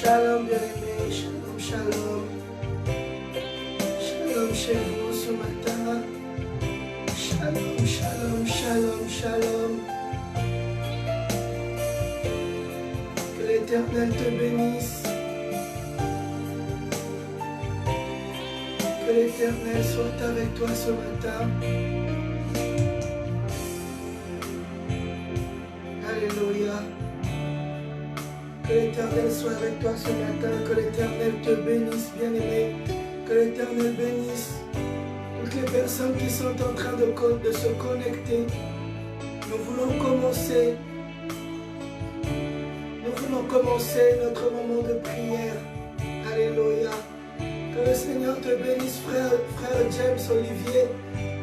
Shalom bien-aimés, shalom, shalom. Shalom chez vous ce matin. Shalom, shalom, shalom, shalom. Que l'Éternel te bénisse. Que l'Éternel soit avec toi ce matin. Alléluia. Que l'Éternel soit avec toi ce matin. Que l'Éternel te bénisse, bien-aimé. Que l'Éternel bénisse toutes les personnes qui sont en train de se connecter. Nous voulons commencer notre moment de prière. Alléluia. Que le Seigneur te bénisse, frère James Olivier.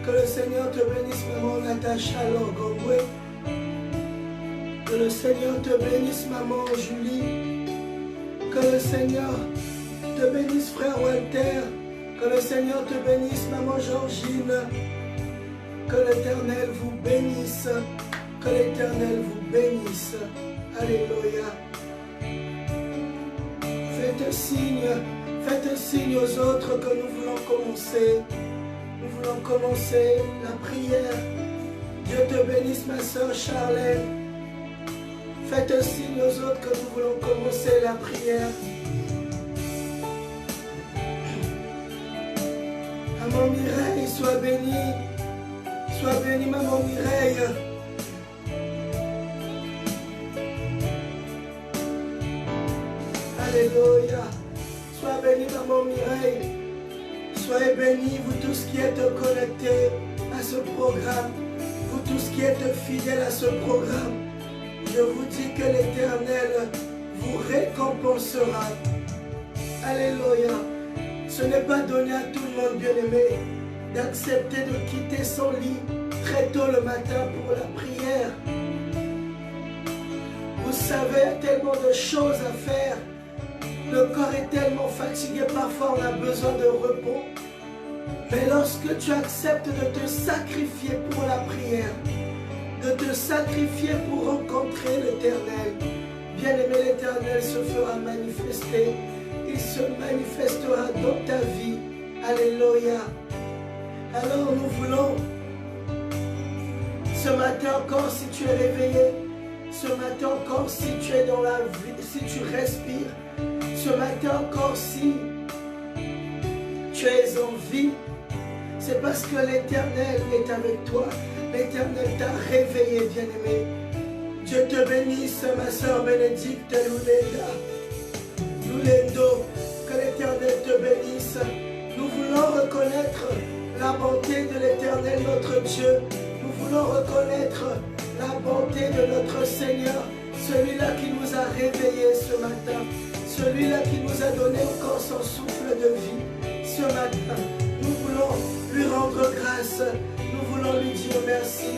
Que le Seigneur te bénisse, maman Natacha Lorgongwe. Que le Seigneur te bénisse, maman Julie. Que le Seigneur te bénisse, frère Walter. Que le Seigneur te bénisse, maman Georgine. Que l'Éternel vous bénisse. Que l'Éternel vous bénisse. Alléluia. Faites signe aux autres que nous voulons commencer. Nous voulons commencer la prière. Dieu te bénisse, ma soeur Charlène. Faites signe aux autres que nous voulons commencer la prière. Maman Mireille, sois bénie. Sois bénie, maman Mireille. Alléluia. Sois bénie, maman Mireille. Soyez bénis, vous tous qui êtes connectés à ce programme. Vous tous qui êtes fidèles à ce programme. Je vous dis que l'Éternel vous récompensera. Alléluia. Ce n'est pas donné à tout le monde, bien-aimé, d'accepter de quitter son lit très tôt le matin pour la prière. Vous savez, il y a tellement de choses à faire. Le corps est tellement fatigué, parfois on a besoin de repos. Mais lorsque tu acceptes de te sacrifier pour la prière, de te sacrifier pour rencontrer l'Éternel, bien-aimé, l'Éternel se fera manifester. Il se manifestera dans ta vie. Alléluia. Alors nous voulons, ce matin encore, si tu es réveillé, ce matin encore, si tu es dans la vie, si tu respires, ce matin encore, si tu es en vie, c'est parce que l'Éternel est avec toi. L'Éternel t'a réveillé, bien-aimé. Dieu te bénisse, ma soeur Bénédicte Lulendo. Que l'Éternel te bénisse. Nous voulons reconnaître la bonté de l'Éternel, notre Dieu. Nous voulons reconnaître la bonté de notre Seigneur, celui-là qui nous a réveillés ce matin, celui-là qui nous a donné encore son souffle de vie ce matin. Nous voulons lui rendre grâce. Nous voulons lui dire merci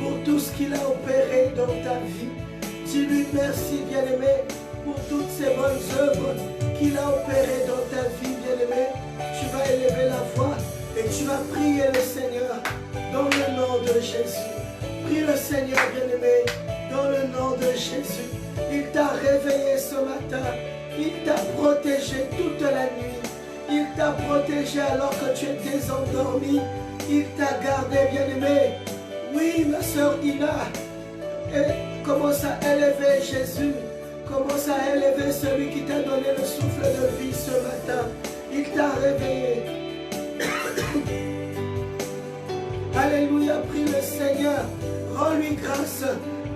pour tout ce qu'il a opéré dans ta vie. Dis-lui merci, bien-aimé, pour toutes ces bonnes œuvres qu'il a opérées dans ta vie, bien-aimé. Tu vas élever la voix et tu vas prier le Seigneur dans le nom de Jésus. Prie le Seigneur, bien-aimé, dans le nom de Jésus. Il t'a réveillé ce matin. Il t'a protégé toute la nuit. Il t'a protégé alors que tu étais endormi. Il t'a gardé, bien-aimé. Oui, ma soeur Ina. Et commence à élever Jésus. Commence à élever celui qui t'a donné le souffle de vie ce matin. Il t'a réveillé. Alléluia, prie le Seigneur. Rends-lui grâce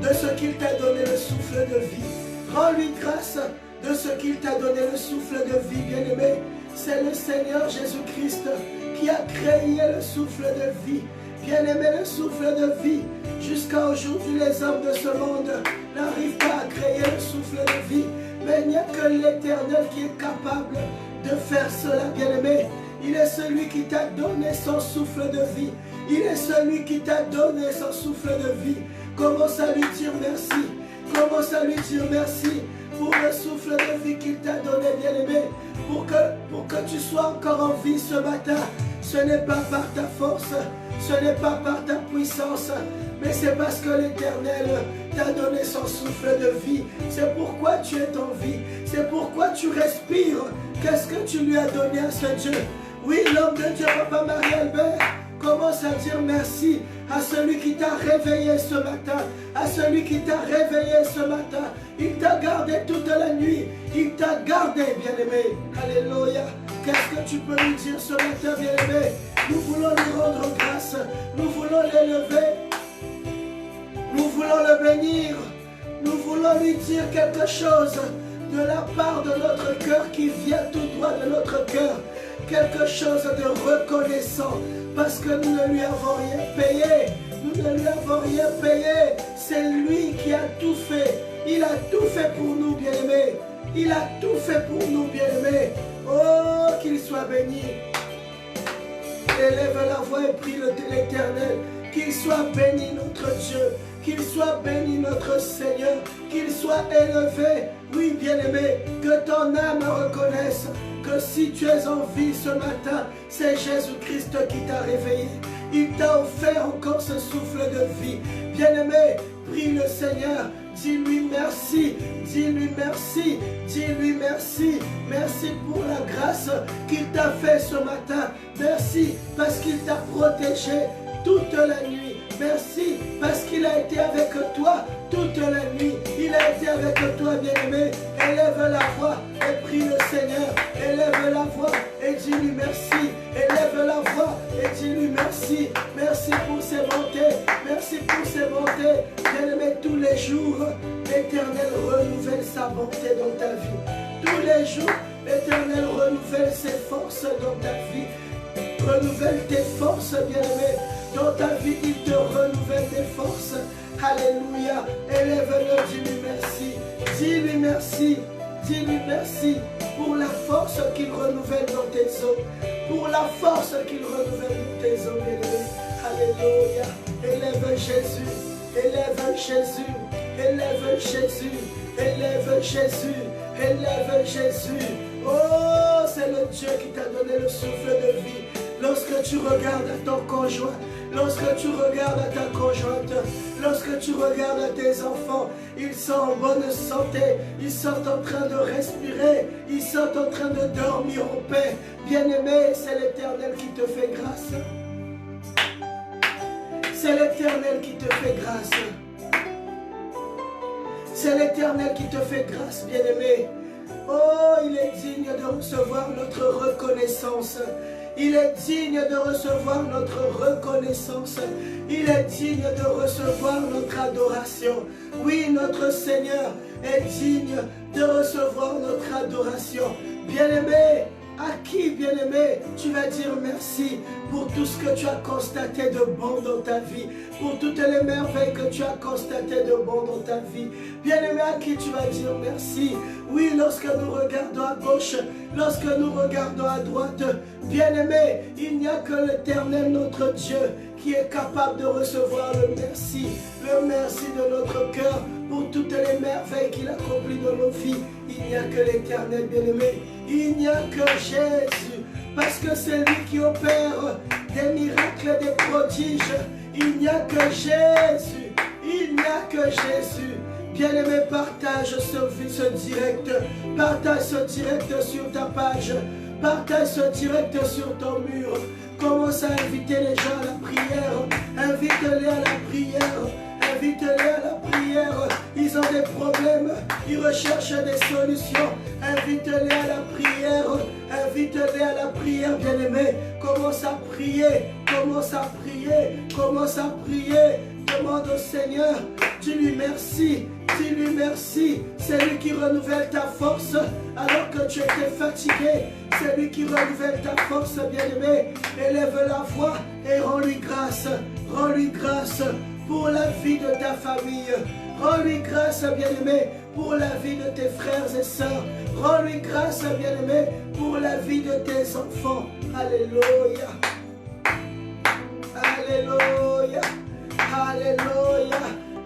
de ce qu'il t'a donné le souffle de vie. Rends-lui grâce de ce qu'il t'a donné le souffle de vie, bien-aimé. C'est le Seigneur Jésus-Christ qui a créé le souffle de vie. Bien-aimé, le souffle de vie. Jusqu'à aujourd'hui, les hommes de ce monde n'arrivent pas à créer le souffle de vie. Mais il n'y a que l'Éternel qui est capable de faire cela, bien-aimé. Il est celui qui t'a donné son souffle de vie. Il est celui qui t'a donné son souffle de vie. Commence à lui dire merci. Commence à lui dire merci pour le souffle de vie qu'il t'a donné, bien-aimé. Pour que tu sois encore en vie ce matin. Ce n'est pas par ta force, ce n'est pas par ta puissance, mais c'est parce que l'Éternel t'a donné son souffle de vie. C'est pourquoi tu es en vie. C'est pourquoi tu respires. Qu'est-ce que tu lui as donné à ce Dieu? Oui, l'homme de Dieu, Papa Marie-Albert, commence à dire merci à celui qui t'a réveillé ce matin, à celui qui t'a réveillé ce matin. Il t'a gardé toute la nuit, il t'a gardé, bien-aimé. Alléluia. Qu'est-ce que tu peux lui dire ce matin, bien-aimé? Nous voulons lui rendre grâce, nous voulons l'élever, nous voulons le bénir, nous voulons lui dire quelque chose de la part de notre cœur qui vient tout droit de notre cœur. Quelque chose de reconnaissant, parce que nous ne lui avons rien payé. Nous ne lui avons rien payé. C'est lui qui a tout fait. Il a tout fait pour nous, bien-aimés. Il a tout fait pour nous, bien-aimés. Oh, qu'il soit béni. Élève la voix et prie l'Éternel. Qu'il soit béni notre Dieu. Qu'il soit béni notre Seigneur. Qu'il soit élevé. Oui, bien-aimé, que ton âme reconnaisse que si tu es en vie ce matin, c'est Jésus-Christ qui t'a réveillé. Il t'a offert encore ce souffle de vie. Bien-aimé, prie le Seigneur. Dis-lui merci. Dis-lui merci. Dis-lui merci. Merci pour la grâce qu'il t'a fait ce matin. Merci parce qu'il t'a protégé toute la nuit. Merci parce qu'il a été avec toi toute la nuit. Il a été avec toi, bien-aimé. Élève la voix et prie le Seigneur. Élève la voix et dis-lui merci. Élève la voix et dis-lui merci. Merci pour ses bontés. Merci pour ses bontés. Bien-aimé, tous les jours, l'Éternel renouvelle sa bonté dans ta vie. Tous les jours, l'Éternel renouvelle ses forces dans ta vie. Renouvelle tes forces, bien-aimé. Dans ta vie, il te renouvelle tes forces. Alléluia. Élève-le, dis-lui merci. Dis-lui merci. Dis-lui merci pour la force qu'il renouvelle dans tes os. Pour la force qu'il renouvelle dans tes os, bien-aimé. Alléluia. Élève Jésus. Élève Jésus. Élève Jésus. Élève Jésus. Élève Jésus. Oh, c'est le Dieu qui t'a donné le souffle de vie. Lorsque tu regardes à ton conjoint, lorsque tu regardes à ta conjointe, lorsque tu regardes à tes enfants, ils sont en bonne santé, ils sont en train de respirer, ils sont en train de dormir en paix. Bien-aimé, c'est l'Éternel qui te fait grâce. C'est l'Éternel qui te fait grâce. C'est l'Éternel qui te fait grâce, bien-aimé. Oh, il est digne de recevoir notre reconnaissance. Il est digne de recevoir notre reconnaissance. Il est digne de recevoir notre adoration. Oui, notre Seigneur est digne de recevoir notre adoration. Bien-aimé, à qui, bien-aimé, tu vas dire merci pour tout ce que tu as constaté de bon dans ta vie, pour toutes les merveilles que tu as constatées de bon dans ta vie. Bien-aimé, à qui tu vas dire merci? Oui, lorsque nous regardons à gauche, lorsque nous regardons à droite, bien-aimé, il n'y a que l'Éternel, notre Dieu, qui est capable de recevoir le merci de notre cœur pour toutes les merveilles qu'il accomplit dans nos vies. Il n'y a que l'Éternel, bien-aimé. Il n'y a que Jésus, parce que c'est lui qui opère des miracles, des prodiges. Il n'y a que Jésus. Il n'y a que Jésus. Bien-aimé, partage ce direct. Partage ce direct sur ta page. Partage ce direct sur ton mur. Commence à inviter les gens à la prière. Invite-les à la prière. Invite-les à la prière. Ils ont des problèmes. Ils recherchent des solutions. Invite-les à la prière. Invite-les à la prière, bien-aimé. Commence à prier. Commence à prier. Commence à prier. Demande au Seigneur. Dis-lui merci. Dis-lui merci. C'est lui qui renouvelle ta force alors que tu étais fatigué. C'est lui qui renouvelle ta force, bien-aimé. Élève la voix et rends-lui grâce. Rends-lui grâce pour la vie de ta famille. Rends-lui grâce, bien-aimé, pour la vie de tes frères et sœurs. Rends-lui grâce, bien-aimé, pour la vie de tes enfants. Alléluia. Alléluia. Alléluia.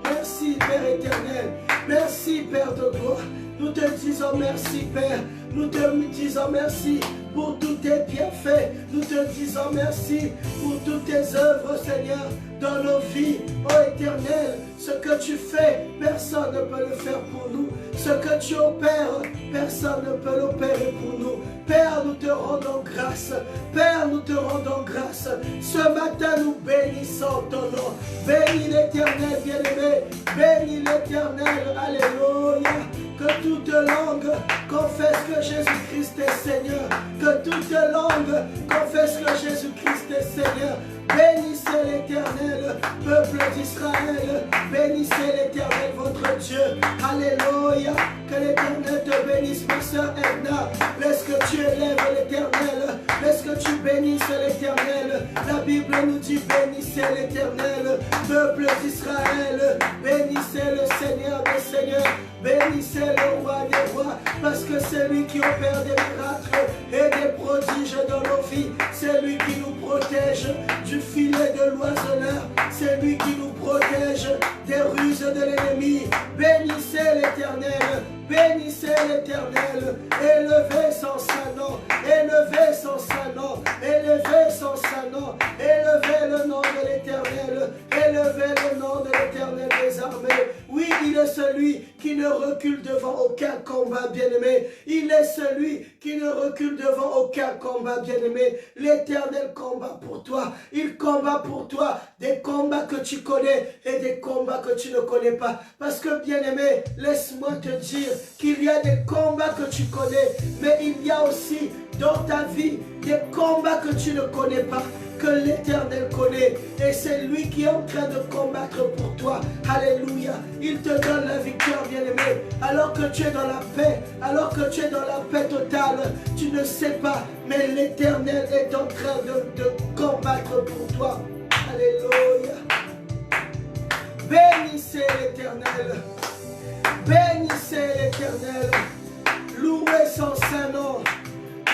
Merci, Père éternel. Merci, Père de gloire. Nous te disons merci, Père, Nous te disons merci pour tous tes bienfaits. Nous te disons merci pour toutes tes œuvres, Seigneur, dans nos vies. Ô Éternel, ce que tu fais, personne ne peut le faire pour nous. Ce que tu opères, personne ne peut l'opérer pour nous. Père, nous te rendons grâce. Père, nous te rendons grâce. Ce matin, nous bénissons ton nom. Bénis l'Éternel, bien-aimé. Bénis l'Éternel. Alléluia. Que toute langue confesse que Jésus-Christ est Seigneur. Que toute langue confesse que Jésus-Christ est Seigneur. Bénissez l'Éternel, peuple d'Israël. Bénissez l'Éternel, votre Dieu. Alléluia. Que l'Éternel te bénisse, ma soeur Edna. Laisse que tu élèves l'Éternel. Laisse que tu bénisses l'Éternel. La Bible nous dit bénissez l'Éternel, peuple d'Israël. Bénissez le Seigneur des Seigneurs. Bénissez le roi des rois, parce que c'est lui qui opère des miracles et des prodiges dans nos vies. C'est lui qui nous protège du filet de l'oiseleur. C'est lui qui nous protège des ruses de l'ennemi. Bénissez l'Éternel. Bénissez l'Éternel. Élevez son saint nom. Élevez son saint nom. Élevez son saint nom. Élevez le nom de l'Éternel. Élevez le nom de l'Éternel des armées. Oui, il est celui qui ne recule devant aucun combat, bien-aimé. Il est celui qui ne recule devant aucun combat, bien-aimé. L'Éternel combat pour toi. Il combat pour toi des combats que tu connais et des combats que tu ne connais pas. Parce que, bien-aimé, laisse-moi te dire qu'il y a des combats que tu connais, mais il y a aussi dans ta vie des combats que tu ne connais pas, que l'Éternel connaît. Et c'est lui qui est en train de combattre pour toi. Alléluia. Il te donne la victoire, bien-aimé. Alors que tu es dans la paix, alors que tu es dans la paix totale, tu ne sais pas, mais l'Éternel est en train de combattre pour toi. Alléluia. Bénissez l'Éternel. Bénissez l'Éternel. Louez son saint nom.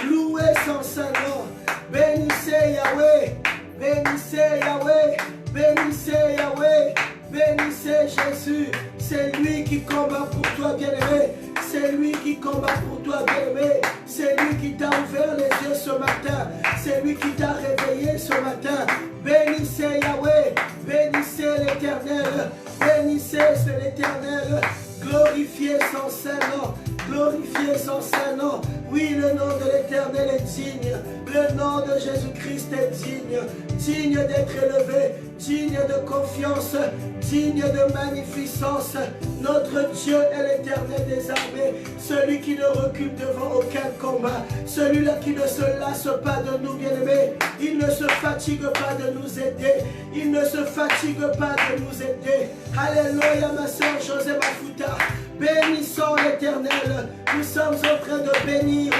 Louez son saint nom. Bénissez Yahweh. Bénissez Yahweh. Bénissez Yahweh. Bénissez Jésus. C'est lui qui combat pour toi, bien-aimé. C'est lui qui combat pour toi, bien-aimé. C'est lui qui t'a ouvert les yeux ce matin. C'est lui qui t'a réveillé ce matin. Bénissez Yahweh. Bénissez l'Éternel. Bénissez l'Éternel. Glorifiez son saint nom. Glorifiez son saint nom. Oui, le nom de l'Éternel est digne. Le nom de Jésus-Christ est digne. Digne d'être élevé. Digne de confiance. Digne de magnificence. Notre Dieu est l'Éternel des armées. Celui qui ne recule devant aucun combat. Celui-là qui ne se lasse pas de nous, bien-aimés. Il ne se fatigue pas de nous aider. Il ne se fatigue pas de nous aider. Alléluia, ma soeur José Mafuta. Bénissons l'Éternel. Nous sommes en train de bénir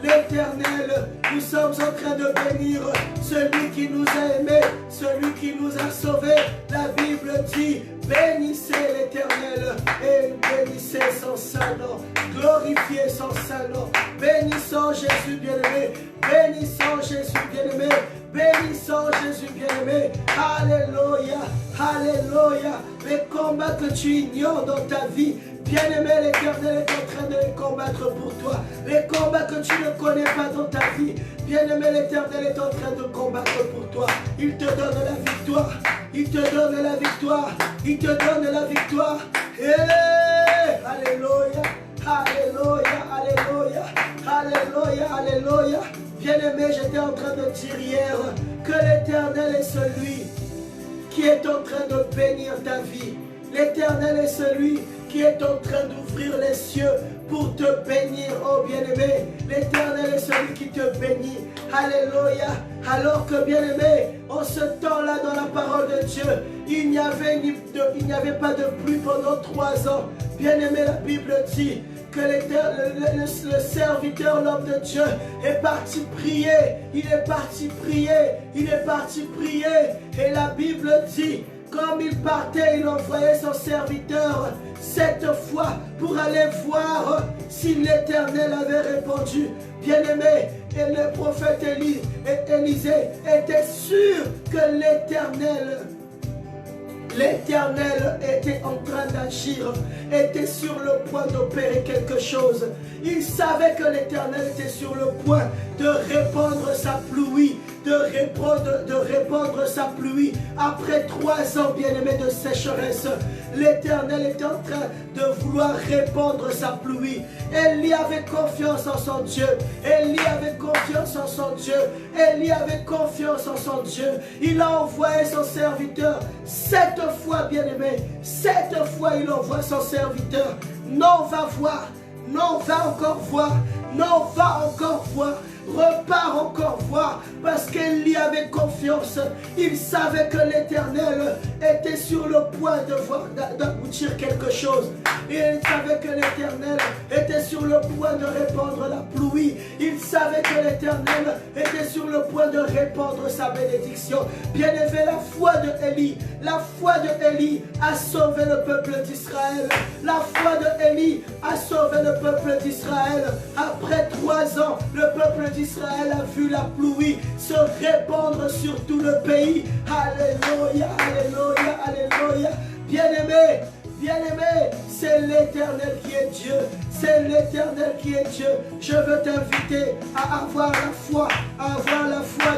l'Éternel. Nous sommes en train de bénir celui qui nous a aimés, celui qui nous a sauvés. La Bible dit, bénissez l'Éternel et bénissez son saint nom. Glorifiez son saint nom. Bénissons Jésus bien-aimé. Bénissons Jésus bien-aimé. Bénissons Jésus bien-aimé. Alléluia. Alléluia. Les combats que tu ignores dans ta vie, bien-aimé, l'Éternel est en train de les combattre pour toi. Les combats que tu ne connais pas dans ta vie, bien-aimé, l'Éternel est en train de combattre pour toi. Il te donne la victoire. Il te donne la victoire. Il te donne la victoire. Hey! Alléluia. Alléluia. Alléluia. Alléluia. Alléluia. Bien-aimé, j'étais en train de dire hier que l'Éternel est celui qui est en train de bénir ta vie. L'Éternel est celui qui est en train d'ouvrir les cieux pour te bénir, oh bien-aimé. L'Éternel est celui qui te bénit. Alléluia. Alors que, bien-aimé, en ce temps-là, dans la parole de Dieu, il n'y avait pas de pluie pendant 3 ans. Bien-aimé, la Bible dit que le serviteur, l'homme de Dieu, est parti prier. Il est parti prier. Il est parti prier. Et la Bible dit, comme il partait, il envoyait son serviteur 7 fois pour aller voir si l'Éternel avait répondu. Bien-aimé, et le prophète Élisée était sûr que l'Éternel L'Éternel était en train d'agir, était sur le point d'opérer quelque chose. Il savait que l'Éternel était sur le point de répandre sa pluie, de répandre sa pluie. Après 3 ans, bien-aimés, de sécheresse, l'Éternel était en train de vouloir répandre sa pluie. Élie avait confiance en son Dieu. Élie avait confiance en son Dieu. Élie avait confiance en son Dieu. Il a envoyé son serviteur 7 fois, bien-aimé. 7 fois, il envoie son serviteur. Non, va voir. Non, va encore voir. Non, va encore voir. Repars encore voir, parce qu'Élie avait confiance. Il savait que l'Éternel était sur le point d'aboutir quelque chose. Et il savait que l'Éternel était sur le point de répandre la pluie. Il savait que l'Éternel était sur le point de répandre sa bénédiction. Bien aimé, la foi de Élie a sauvé le peuple d'Israël. La foi de Élie a sauvé le peuple d'Israël. Après 3 ans, le peuple d'Israël a vu la pluie se répandre sur tout le pays. Alléluia, alléluia, alléluia. Bien-aimé, bien-aimé, c'est l'Éternel qui est Dieu. C'est l'Éternel qui est Dieu. Je veux t'inviter à avoir la foi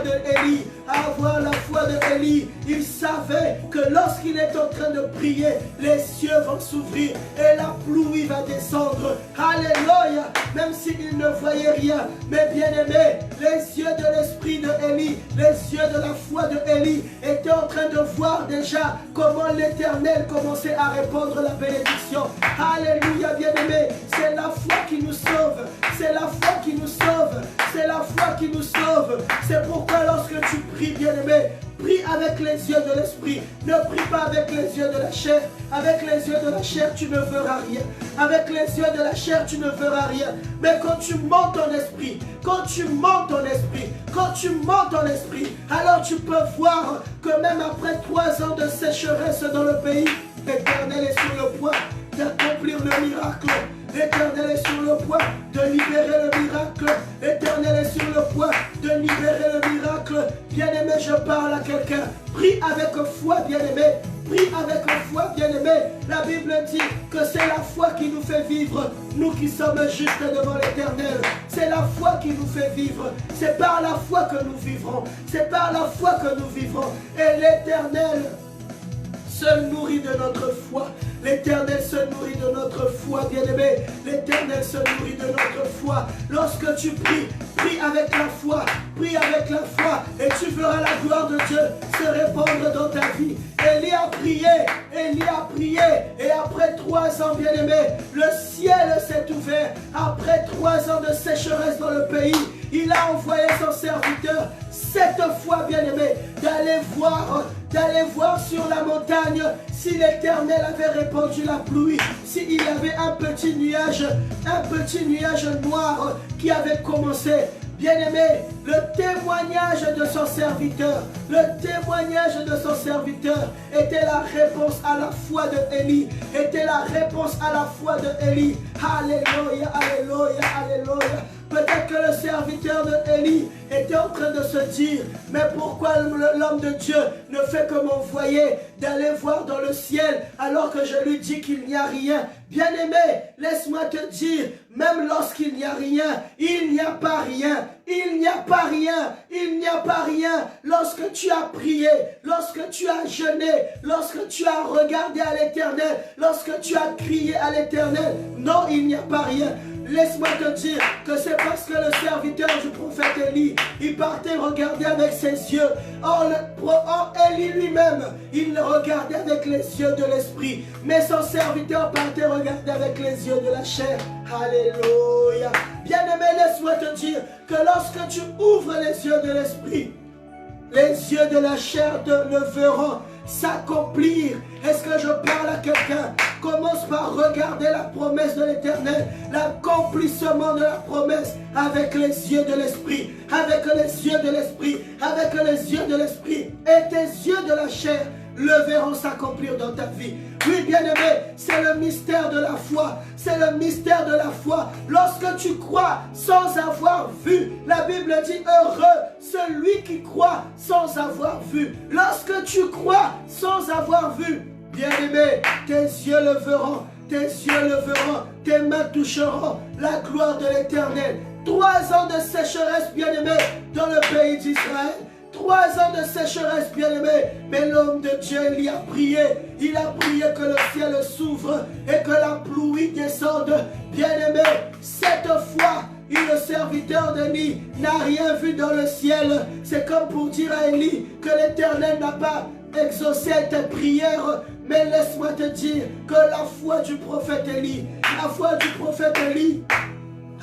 de Élie, à avoir la foi de Élie. Il savait que lorsqu'il est en train de prier, les cieux vont s'ouvrir et la pluie va descendre. Alléluia, même s'il ne voyait rien. Mais bien aimé, les yeux de l'esprit de Élie, les yeux de la foi de Élie étaient en train de voir déjà comment l'Éternel commençait à répandre la bénédiction. Alléluia, bien aimé, c'est la foi qui nous sauve. C'est la foi qui nous sauve. C'est la foi qui nous sauve. C'est pourquoi lorsque tu pries, bien-aimé, prie avec les yeux de l'esprit. Ne prie pas avec les yeux de la chair. Avec les yeux de la chair, tu ne verras rien. Avec les yeux de la chair, tu ne verras rien. Mais quand tu montes ton esprit, quand tu montes ton esprit, quand tu montes ton esprit, alors tu peux voir que même après 3 ans de sécheresse dans le pays, l'Éternel est sur le point d'accomplir le miracle. L'Éternel est sur le point de libérer le miracle. L'Éternel est sur le point de libérer le miracle. Bien-aimé, je parle à quelqu'un. Prie avec foi, bien-aimé. Prie avec foi, bien-aimé. La Bible dit que c'est la foi qui nous fait vivre. Nous qui sommes justes devant l'Éternel. C'est la foi qui nous fait vivre. C'est par la foi que nous vivrons. C'est par la foi que nous vivrons. Et l'Éternel se nourrit de notre foi. L'Éternel se nourrit de notre foi, bien-aimé. L'Éternel se nourrit de notre foi. Lorsque tu pries, prie avec la foi. Prie avec la foi et tu verras la gloire de Dieu se répandre dans ta vie. Élie a prié et après 3 ans, bien-aimé, le ciel s'est ouvert. Après 3 ans de sécheresse dans le pays, il a envoyé son serviteur 7 fois, bien-aimé, d'aller voir sur la montagne si l'Éternel avait répandu la pluie, s'il y avait un petit nuage noir qui avait commencé. Bien-aimé, le témoignage de son serviteur, était la réponse à la foi de Élie, Alléluia, alléluia, alléluia. Peut-être que le serviteur de Élie était en train de se dire, mais pourquoi l'homme de Dieu ne fait que m'envoyer d'aller voir dans le ciel alors que je lui dis qu'il n'y a rien? Bien-aimé, laisse-moi te dire, même lorsqu'il n'y a rien, il n'y a pas rien. Il n'y a pas rien, il n'y a pas rien. Lorsque tu as prié, lorsque tu as jeûné, lorsque tu as regardé à l'Éternel, lorsque tu as crié à l'Éternel, non, il n'y a pas rien. Laisse-moi te dire que c'est parce que le serviteur du prophète Élie, il partait regarder avec ses yeux. Or Élie lui-même, il le regardait avec les yeux de l'esprit. Mais son serviteur partait regarder avec les yeux de la chair. Alléluia. Bien-aimé, laisse-moi te dire que lorsque tu ouvres les yeux de l'esprit, les yeux de la chair le verront s'accomplir. Est-ce que je parle à quelqu'un? Commence par regarder la promesse de l'Éternel, l'accomplissement de la promesse avec les yeux de l'esprit, avec les yeux de l'esprit, avec les yeux de l'esprit. Et tes yeux de la chair le verront s'accomplir dans ta vie. Oui, bien-aimé, c'est le mystère de la foi. C'est le mystère de la foi. Lorsque tu crois sans avoir vu, la Bible dit heureux celui qui croit sans avoir vu. Lorsque tu crois sans avoir vu, bien-aimé, tes yeux le verront, tes yeux le verront, tes mains toucheront la gloire de l'Éternel. 3 ans de sécheresse, bien-aimé, dans le pays d'Israël. 3 ans de sécheresse, bien-aimé, mais l'homme de Dieu, il a prié que le ciel s'ouvre et que la pluie descende. Bien-aimé, cette fois, le serviteur d'Élie n'a rien vu dans le ciel. C'est comme pour dire à Élie que l'Éternel n'a pas exaucé tes prières. Mais laisse-moi te dire que la foi du prophète Élie,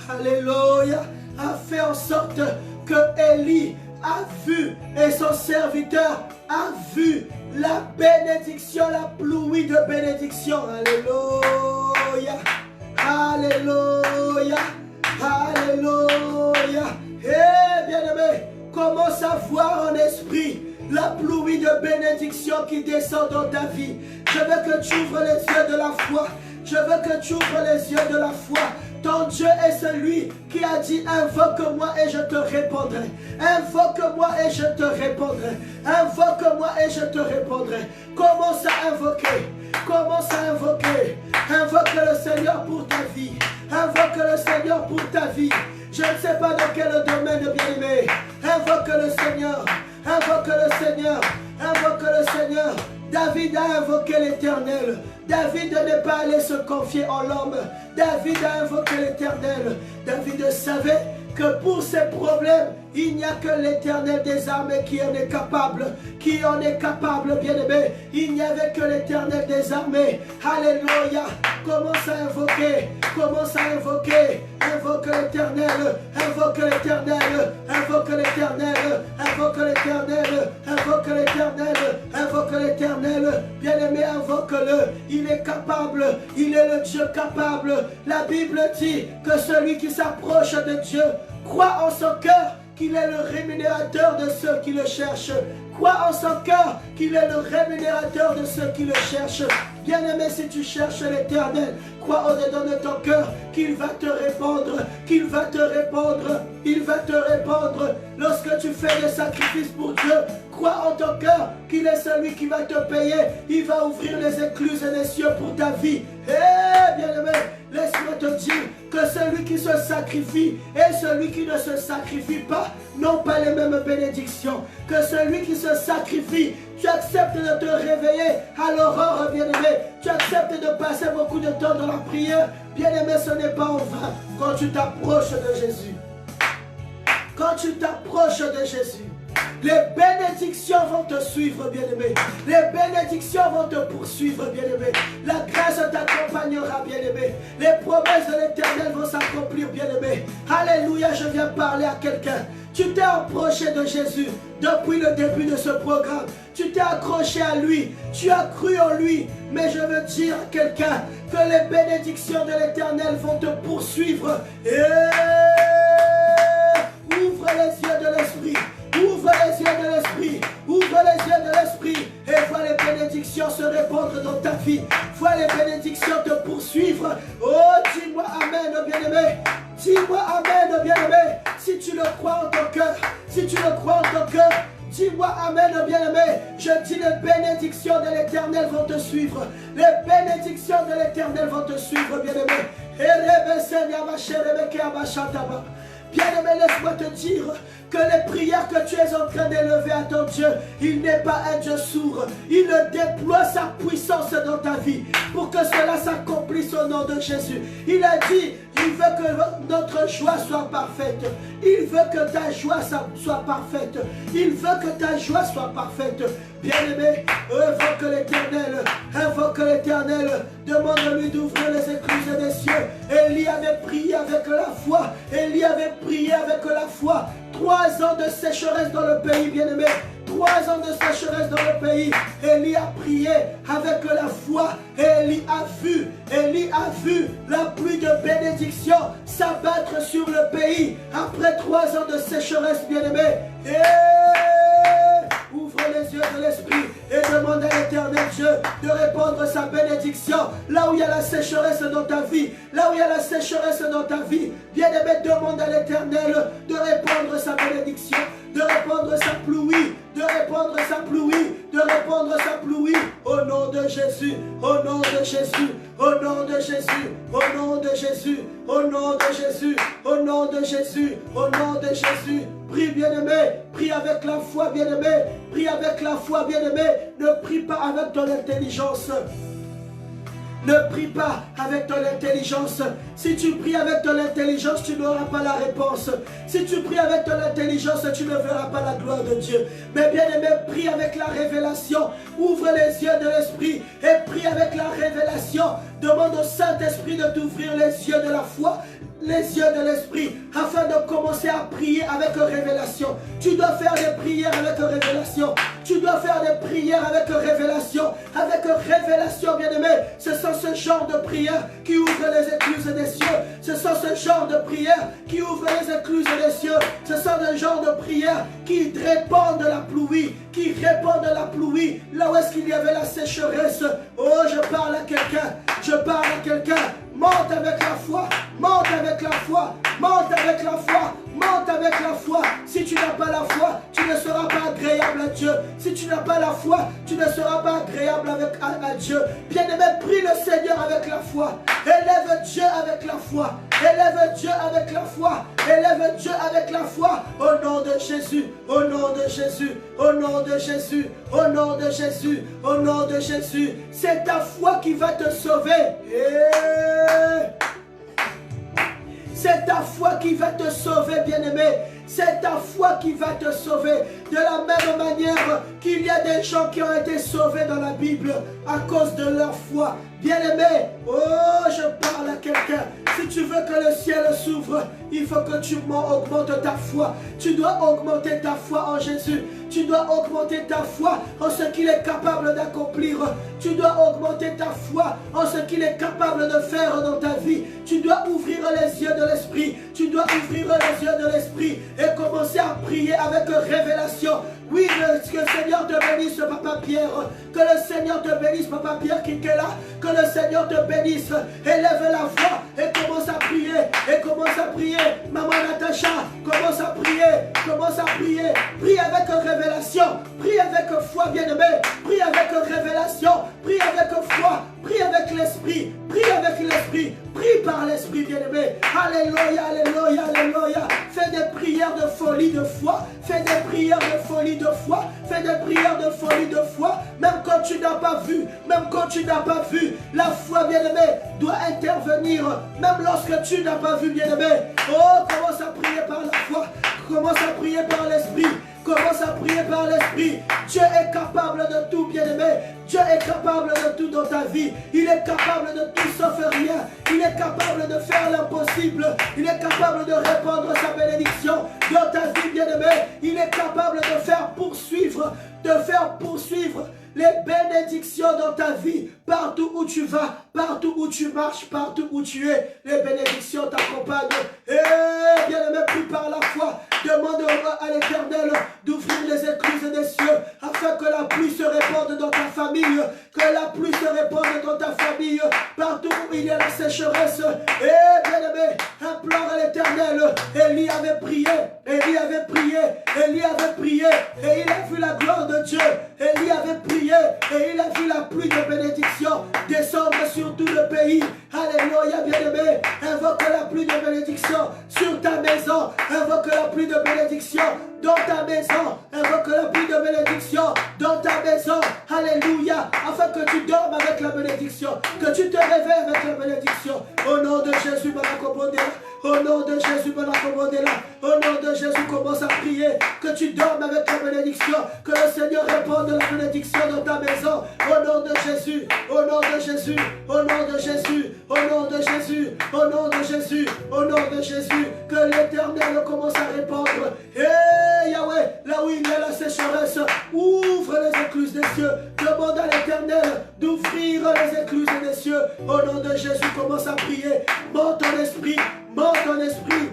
alléluia, a fait en sorte que Élie a vu et son serviteur a vu la bénédiction, la pluie de bénédiction. Alléluia, alléluia, alléluia. Eh bien-aimé, commence à voir en esprit la pluie de bénédiction qui descend dans ta vie. Je veux que tu ouvres les yeux de la foi. Je veux que tu ouvres les yeux de la foi. Ton Dieu est celui qui a dit invoque-moi et je te répondrai. Invoque-moi et je te répondrai. Invoque-moi et je te répondrai. Commence à invoquer. Commence à invoquer. Invoque le Seigneur pour ta vie. Invoque le Seigneur pour ta vie. Je ne sais pas dans quel domaine, bien-aimé. Invoque le Seigneur. Invoque le Seigneur. Invoque le Seigneur. David a invoqué l'Éternel. David n'est pas allé se confier en l'homme. David a invoqué l'Éternel. David savait que pour ses problèmes, il n'y a que l'Éternel des armées qui en est capable. Qui en est capable, bien-aimé. Il n'y avait que l'Éternel des armées. Alléluia. Commence à invoquer. Commence à invoquer. Invoque l'Éternel. Invoque l'Éternel. Invoque l'Éternel. Invoque l'Éternel. Invoque l'Éternel. Invoque l'Éternel. Bien-aimé, invoque-le. Il est capable. Il est le Dieu capable. La Bible dit que celui qui s'approche de Dieu croit en son cœur qu'il est le rémunérateur de ceux qui le cherchent. Crois en son cœur qu'il est le rémunérateur de ceux qui le cherchent. Bien-aimé, si tu cherches l'Éternel, crois au-dedans de ton cœur qu'il va te répondre, qu'il va te répondre, il va te répondre. Lorsque tu fais des sacrifices pour Dieu, crois en ton cœur qu'il est celui qui va te payer. Il va ouvrir les écluses des cieux pour ta vie. Eh, bien-aimé, laisse-moi te dire que celui qui se sacrifie et celui qui ne se sacrifie pas n'ont pas les mêmes bénédictions. Que celui qui se sacrifie, tu acceptes de te réveiller à l'aurore, bien-aimé. Tu acceptes de passer beaucoup de temps dans la prière. Bien-aimé, ce n'est pas en vain quand tu t'approches de Jésus. Quand tu t'approches de Jésus, les bénédictions vont te suivre, bien-aimé. Les bénédictions vont te poursuivre, bien-aimé. La grâce t'accompagnera, bien-aimé. Les promesses de l'Éternel vont s'accomplir, bien-aimé. Alléluia, je viens parler à quelqu'un. Tu t'es approché de Jésus depuis le début de ce programme. Tu t'es accroché à lui. Tu as cru en lui. Mais je veux dire à quelqu'un que les bénédictions de l'Éternel vont te poursuivre. Et ouvre les yeux de l'esprit. Ouvre les yeux de l'esprit. Ouvre les yeux de l'esprit. Et vois les bénédictions se répandre dans ta vie. Vois les bénédictions te poursuivre. Oh, dis-moi amen, bien-aimé. Dis-moi amen, bien-aimé. Si tu le crois en ton cœur. Si tu le crois en ton cœur. Dis-moi amen, bien-aimé. Je dis les bénédictions de l'Éternel vont te suivre. Les bénédictions de l'Éternel vont te suivre, bien-aimé. Bien-aimé, laisse-moi te dire que les prières que tu es en train d'élever à ton Dieu, il n'est pas un Dieu sourd. Il déploie sa puissance dans ta vie pour que cela s'accomplisse au nom de Jésus. Il a dit, il veut que notre joie soit parfaite. Il veut que ta joie soit parfaite. Il veut que ta joie soit parfaite. Bien-aimé, invoque l'Éternel. Invoque l'Éternel. Demande-lui d'ouvrir les écluses des cieux. Élie avait prié avec la foi. Élie avait prié avec la foi. 3 ans de sécheresse dans le pays, bien-aimé. 3 ans de sécheresse dans le pays. Élie a prié avec la foi. Élie a vu la pluie de bénédiction s'abattre sur le pays. Après 3 ans de sécheresse, bien-aimé. Ouvre les yeux de l'esprit et demande à l'Éternel Dieu de répandre sa bénédiction. Là où il y a la sécheresse dans ta vie, là où il y a la sécheresse dans ta vie, bien-aimé, demande à l'Éternel de répandre sa bénédiction, de répandre sa pluie, de répandre sa pluie, de répandre sa pluie. Au nom de Jésus, au nom de Jésus, au nom de Jésus, au nom de Jésus, au nom de Jésus, au nom de Jésus, au nom de Jésus. Prie, bien-aimé, prie avec la foi, bien-aimé, prie avec la foi, bien-aimé. Ne prie pas avec ton intelligence. Ne prie pas avec ton intelligence. Si tu pries avec ton intelligence, tu n'auras pas la réponse. Si tu pries avec ton intelligence, tu ne verras pas la gloire de Dieu. Mais bien-aimé, prie avec la révélation. Ouvre les yeux de l'esprit et prie avec la révélation. Demande au Saint-Esprit de t'ouvrir les yeux de la foi, les yeux de l'esprit, afin de commencer à prier avec révélation. Tu dois faire des prières avec révélation. Tu dois faire des prières avec révélation. Avec révélation, bien-aimé. Ce sont ce genre de prières qui ouvrent les écluses des cieux. Ce sont ce genre de prières qui ouvrent les écluses des cieux. Ce sont des genres de prières qui répandent la pluie, qui répandent la pluie. Là où est-ce qu'il y avait la sécheresse? Oh, je parle à quelqu'un. Je parle à quelqu'un. Monte avec la foi, monte avec la foi, monte avec la foi, monte avec la foi. Si tu n'as pas la foi, tu ne seras pas agréable à Dieu. Si tu n'as pas la foi, tu ne seras pas agréable à Dieu. Bien-aimé, prie le Seigneur avec la foi. Élève Dieu avec la foi. Élève Dieu avec la foi. Élève Dieu avec la foi. Au nom de Jésus, au nom de Jésus, au nom de Jésus, au nom de Jésus, au nom de Jésus. C'est ta foi qui va te sauver. C'est ta foi qui va te sauver, bien-aimé. C'est ta foi qui va te sauver. De la même manière qu'il y a des gens qui ont été sauvés dans la Bible à cause de leur foi. Bien-aimé, oh, je parle à quelqu'un. Si tu veux que le ciel s'ouvre, il faut que tu augmentes ta foi. Tu dois augmenter ta foi en Jésus. Tu dois augmenter ta foi en ce qu'il est capable d'accomplir. Tu dois augmenter ta foi en ce qu'il est capable de faire dans ta vie. Tu dois ouvrir les yeux de l'esprit. Tu dois ouvrir les yeux de l'esprit et commencer à prier avec révélation. Oui, que le Seigneur te bénisse, Papa Pierre. Que le Seigneur te bénisse, Papa Pierre qui est là. Que le Seigneur te bénisse. Élève la voix et commence à prier. Et commence à prier. Maman Natacha, commence à prier. Commence à prier. Prie avec révélation. Prie avec foi, bien-aimé. Prie avec révélation. Prie avec foi. Prie avec l'esprit. Prie avec l'esprit. Prie par l'esprit, bien-aimé. Alléluia, alléluia, alléluia. Fais des prières de folie de foi. Fais des prières de folie de foi. Fais des prières de folie de foi. Même quand tu n'as pas vu. Même quand tu n'as pas vu. La foi, bien-aimé, doit intervenir. Même lorsque tu n'as pas vu, bien-aimé. Oh, commence à prier par la foi. Commence à prier par l'esprit. Commence à prier par l'esprit. Dieu est capable de tout, bien-aimé. Dieu est capable de tout dans ta vie. Il est capable de tout sauf rien. Il est capable de faire l'impossible. Il est capable de répandre sa bénédiction dans ta vie, bien-aimé. Il est capable de faire poursuivre les bénédictions dans ta vie. Partout où tu vas, partout où tu marches, partout où tu es, les bénédictions t'accompagnent. Et bien-aimé, prie par la foi. Demande à l'Éternel d'ouvrir les écluses des cieux afin que la pluie se répande dans ta famille. Que la pluie se répande dans ta famille. Partout où il y a la sécheresse. Et bien-aimé, implore à l'Éternel. Élie avait prié. Élie avait prié. Élie avait prié. Et il a vu la gloire de Dieu. Élie avait prié. Et il a vu la pluie de bénédiction descendre sur tout le pays. Alléluia, bien-aimé. Invoque la pluie de bénédiction sur ta maison. Invoque la pluie de bénédiction dans ta maison. Invoque la pluie de bénédiction dans ta maison. Alléluia. Afin que tu dormes avec la bénédiction. Que tu te réveilles avec la bénédiction. Au nom de Jésus, au nom de Jésus, au nom de Jésus, commence à prier. Que tu dormes avec la bénédiction. Que le Seigneur répande la bénédiction dans ta maison. Au nom de Jésus, au nom de Jésus, au nom de Jésus, au nom de Jésus, au nom de Jésus, au nom de Jésus. Que l'Éternel commence à répandre. Et Yahweh, là où il y a la sécheresse, ouvre les écluses des cieux. Demande à l'Éternel d'ouvrir les écluses des cieux. Au nom de Jésus, commence à prier. Monte ton esprit, monte ton esprit.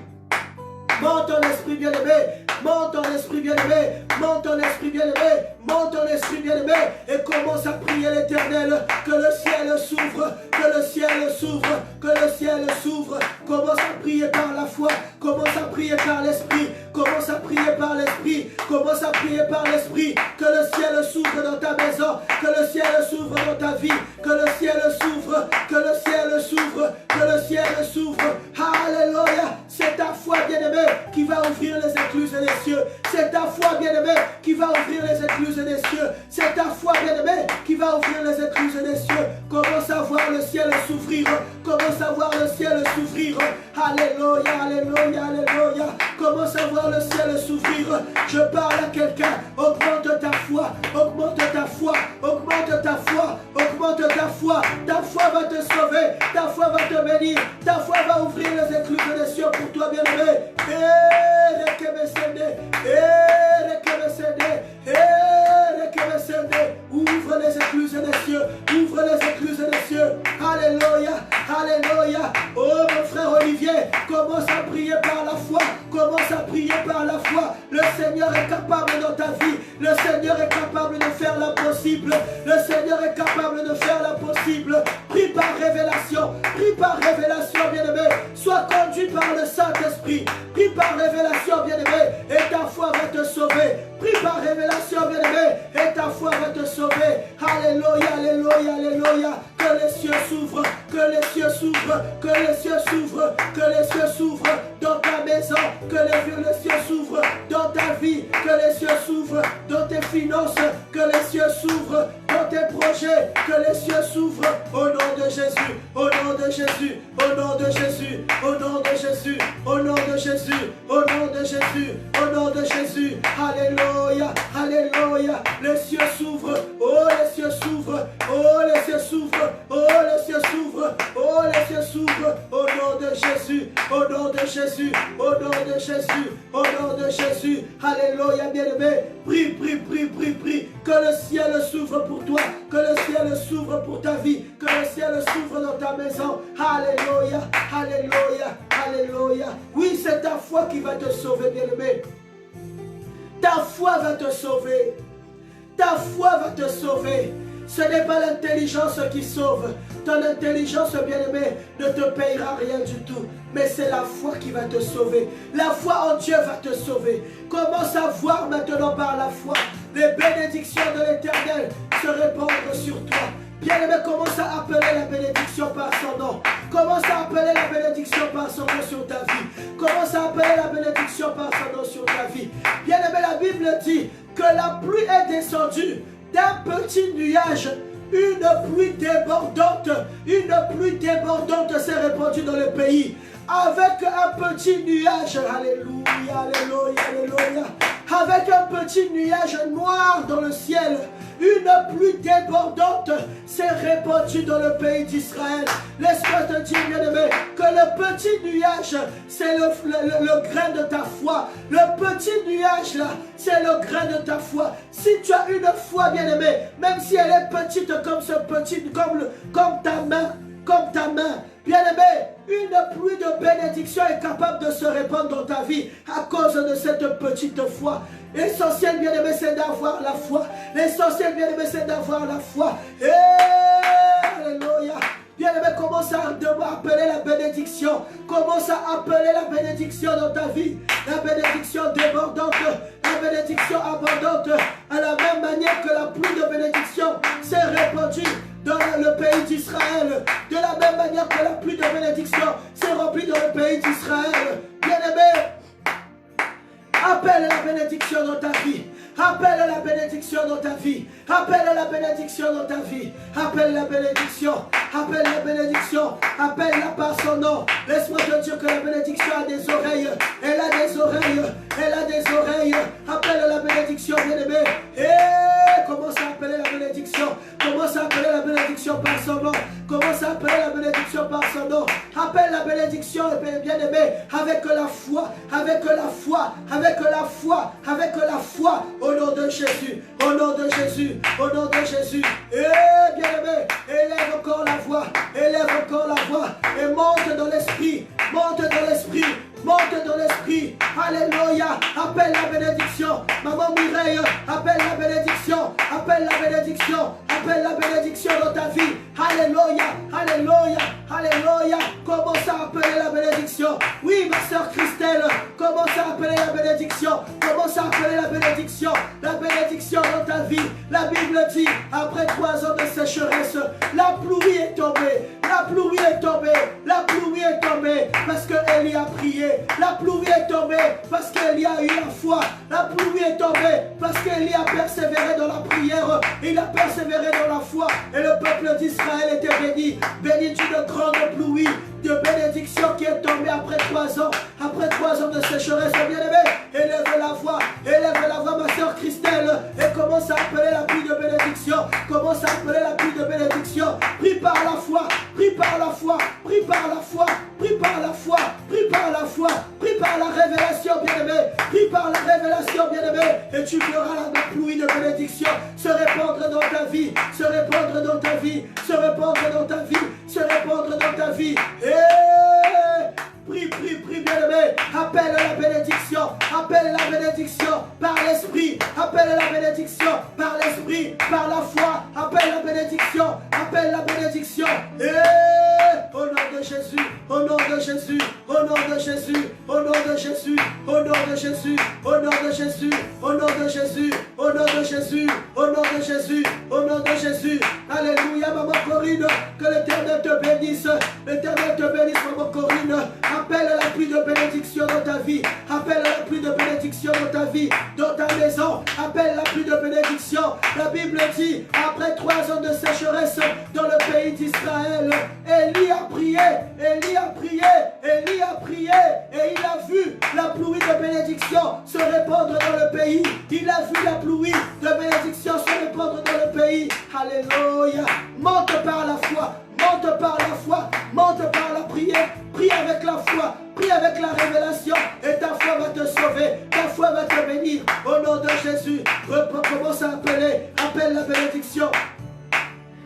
Monte ton esprit, bien-aimé. monte en esprit bien-aimé, monte en esprit bien-aimé, monte en esprit bien-aimé et commence à prier l'Éternel, que le ciel s'ouvre, que le ciel s'ouvre, que le ciel s'ouvre. Commence à prier par la foi, commence à prier par l'esprit, commence à prier par l'esprit, commence à prier par l'esprit, que le ciel s'ouvre dans ta maison, que le ciel s'ouvre dans ta vie, que le ciel s'ouvre, que le ciel s'ouvre, que le ciel s'ouvre. Alléluia, c'est ta foi bien-aimée qui va ouvrir les écluses des cieux, c'est ta foi bien-aimée qui va ouvrir les écluses des cieux, c'est ta foi bien-aimée qui va ouvrir les écluses des cieux. Commence à voir le ciel s'ouvrir, commence à voir le ciel s'ouvrir. Alléluia, alléluia, alléluia. Commence à voir le ciel s'ouvrir. Je parle à quelqu'un, augmente ta foi, augmente ta foi, augmente ta foi, augmente ta foi. Ta foi va te sauver, ta foi va te bénir, ta foi va ouvrir les écluses des cieux pour toi bien-aimé. Ouvre les écluses des cieux, ouvre les écluses des cieux. Alléluia, alléluia. Oh mon frère Olivier, commence à prier par la foi, commence à prier par la foi. Le Seigneur est capable dans ta vie, le Seigneur est capable de faire l'impossible, le Seigneur est capable de faire l'impossible. Prie par révélation bien-aimé, sois conduit par le Saint-Esprit, prie par révélation bien-aimé, et ta foi va te sauver. Prie par révélation bien-aimé, et ta foi va te sauver. Alléluia, alléluia, alléluia. Que les cieux s'ouvrent, que les cieux s'ouvrent, que les cieux s'ouvrent, que les cieux s'ouvrent dans ta maison, que les cieux s'ouvrent dans ta vie, que les cieux s'ouvrent dans tes finances, que les cieux s'ouvrent dans tes projets, que les cieux s'ouvrent au nom de Jésus, au nom de Jésus, au nom de Jésus, au nom de Jésus, au nom de Jésus, au nom de Jésus, au nom de Jésus. Alléluia, alléluia. Les cieux s'ouvrent, oh les cieux s'ouvrent, oh les cieux s'ouvrent, oh les cieux s'ouvrent, oh les cieux s'ouvrent, au nom de Jésus, au nom de Jésus, au nom de Jésus, au nom de Jésus. Alléluia, bien-aimé. Prie, prie, prie, prie, prie. Que le ciel s'ouvre pour toi, que le ciel s'ouvre pour ta vie, que le ciel s'ouvre dans ta maison. Alléluia, alléluia, alléluia. Oui, c'est ta foi qui va te sauver, bien-aimé. Ta foi va te sauver. Ta foi va te sauver. Ce n'est pas l'intelligence qui sauve. Ton intelligence, bien-aimé, ne te payera rien du tout. Mais c'est la foi qui va te sauver. La foi en Dieu va te sauver. Commence à voir maintenant par la foi les bénédictions de l'Éternel se répandre sur toi. Bien-aimé, commence à appeler la bénédiction par son nom. Commence à appeler la bénédiction par son nom sur ta vie. Commence à appeler la bénédiction par son nom sur ta vie. Bien-aimé, la Bible dit que la pluie est descendue d'un petit nuage. Une pluie débordante s'est répandue dans le pays. Avec un petit nuage, alléluia, alléluia, alléluia. Avec un petit nuage noir dans le ciel, une pluie débordante s'est répandue dans le pays d'Israël. Laisse-moi te dire, bien-aimé, que le petit nuage, c'est le grain de ta foi. Le petit nuage là, c'est le grain de ta foi. Si tu as une foi, bien-aimé, même si elle est petite comme ta main, bien-aimé, une pluie de bénédiction est capable de se répandre dans ta vie à cause de cette petite foi. L'essentiel, bien-aimé, c'est d'avoir la foi. L'essentiel, bien-aimé, c'est d'avoir la foi. Alléluia. Bien-aimé, commence à appeler la bénédiction. Commence à appeler la bénédiction dans ta vie. La bénédiction débordante, la bénédiction abondante. À la même manière que la pluie de bénédiction s'est répandue dans le pays d'Israël. De la même manière que la pluie de bénédiction s'est remplie dans le pays d'Israël. Bien-aimé, appelle la bénédiction dans ta vie. Appelle la bénédiction dans ta vie. Appelle la bénédiction dans ta vie. Appelle la bénédiction. Appelle la bénédiction. Appelle-la par son nom. Laisse-moi te dire que la bénédiction a des oreilles. Elle a des oreilles. Elle a des oreilles. Appelle la bénédiction, bien-aimé. Commence à appeler la bénédiction. Commence à appeler la bénédiction par son nom. Commence à appeler la bénédiction par son nom. Appelle la bénédiction, bien-aimé, avec la foi, avec la foi, avec la foi, avec la foi, au nom de Jésus, au nom de Jésus, au nom de Jésus. Et bien-aimé, élève encore la voix, élève encore la voix, et monte dans l'esprit, monte dans l'esprit. Monte dans l'esprit. Alléluia. appelle la bénédiction. Maman Mireille, appelle la bénédiction. Appelle la bénédiction. Appelle la bénédiction dans ta vie. Alléluia, alléluia, alléluia. Commence à appeler la bénédiction. Oui, ma soeur Christelle, commence à appeler la bénédiction. Commence à appeler la bénédiction. La bénédiction dans ta vie. La Bible dit, après 3 ans de sécheresse, la pluie est tombée. La pluie est tombée. La pluie est tombée parce qu'Élie a prié. La pluie est tombée parce qu'Élie a eu la foi. La pluie est tombée parce qu'Élie a persévéré dans la prière. Il a persévéré dans la foi. Et le peuple d'Israël était béni. Béni d'une grande pluie de bénédiction qui est tombée après 3 ans. Après 3 ans de sécheresse, bien-aimé. Élève la voix, ma soeur Christelle. Et commence à appeler la pluie de bénédiction. Commence à appeler la pluie de bénédiction. Prie par la foi, prie par la foi, prie par la foi, prie par la foi, prie par la foi, prie par la révélation, bien-aimé. Prie par la révélation, bien-aimé. Et tu verras la pluie de bénédiction se répandre dans ta vie, se répandre dans ta vie, se répandre dans ta vie, se répandre dans ta vie. Prie, prie, prie, bien-aimé. Appelle la bénédiction. Appelle la bénédiction par l'esprit. Appelle la bénédiction par l'esprit, par la foi. Appelle la bénédiction. Appelle la bénédiction. Au nom de Jésus, au nom de Jésus, au nom de Jésus, au nom de Jésus, au nom de Jésus, au nom de Jésus, au nom de Jésus, au nom de Jésus, au nom de Jésus, au nom de Jésus. Alléluia, maman Corinne. Que l'Éternel te bénisse. L'Éternel te bénisse, maman Corinne. Appelle la pluie de bénédiction dans ta vie. Appelle la pluie de bénédiction dans ta vie, dans ta maison. Appelle la pluie de bénédiction. La Bible dit, après 3 ans de sécheresse dans le pays d'Israël, Élie a prié, Élie a prié, Élie a prié, et il a vu la pluie de bénédiction se répandre dans le pays. Il a vu la pluie de bénédiction se répandre dans le pays. Alléluia. Monte par la foi. Monte par la foi, monte par la prière, prie avec la foi, prie avec la révélation et ta foi va te sauver, ta foi va te bénir. Au nom de Jésus, commence à appeler, appelle la bénédiction.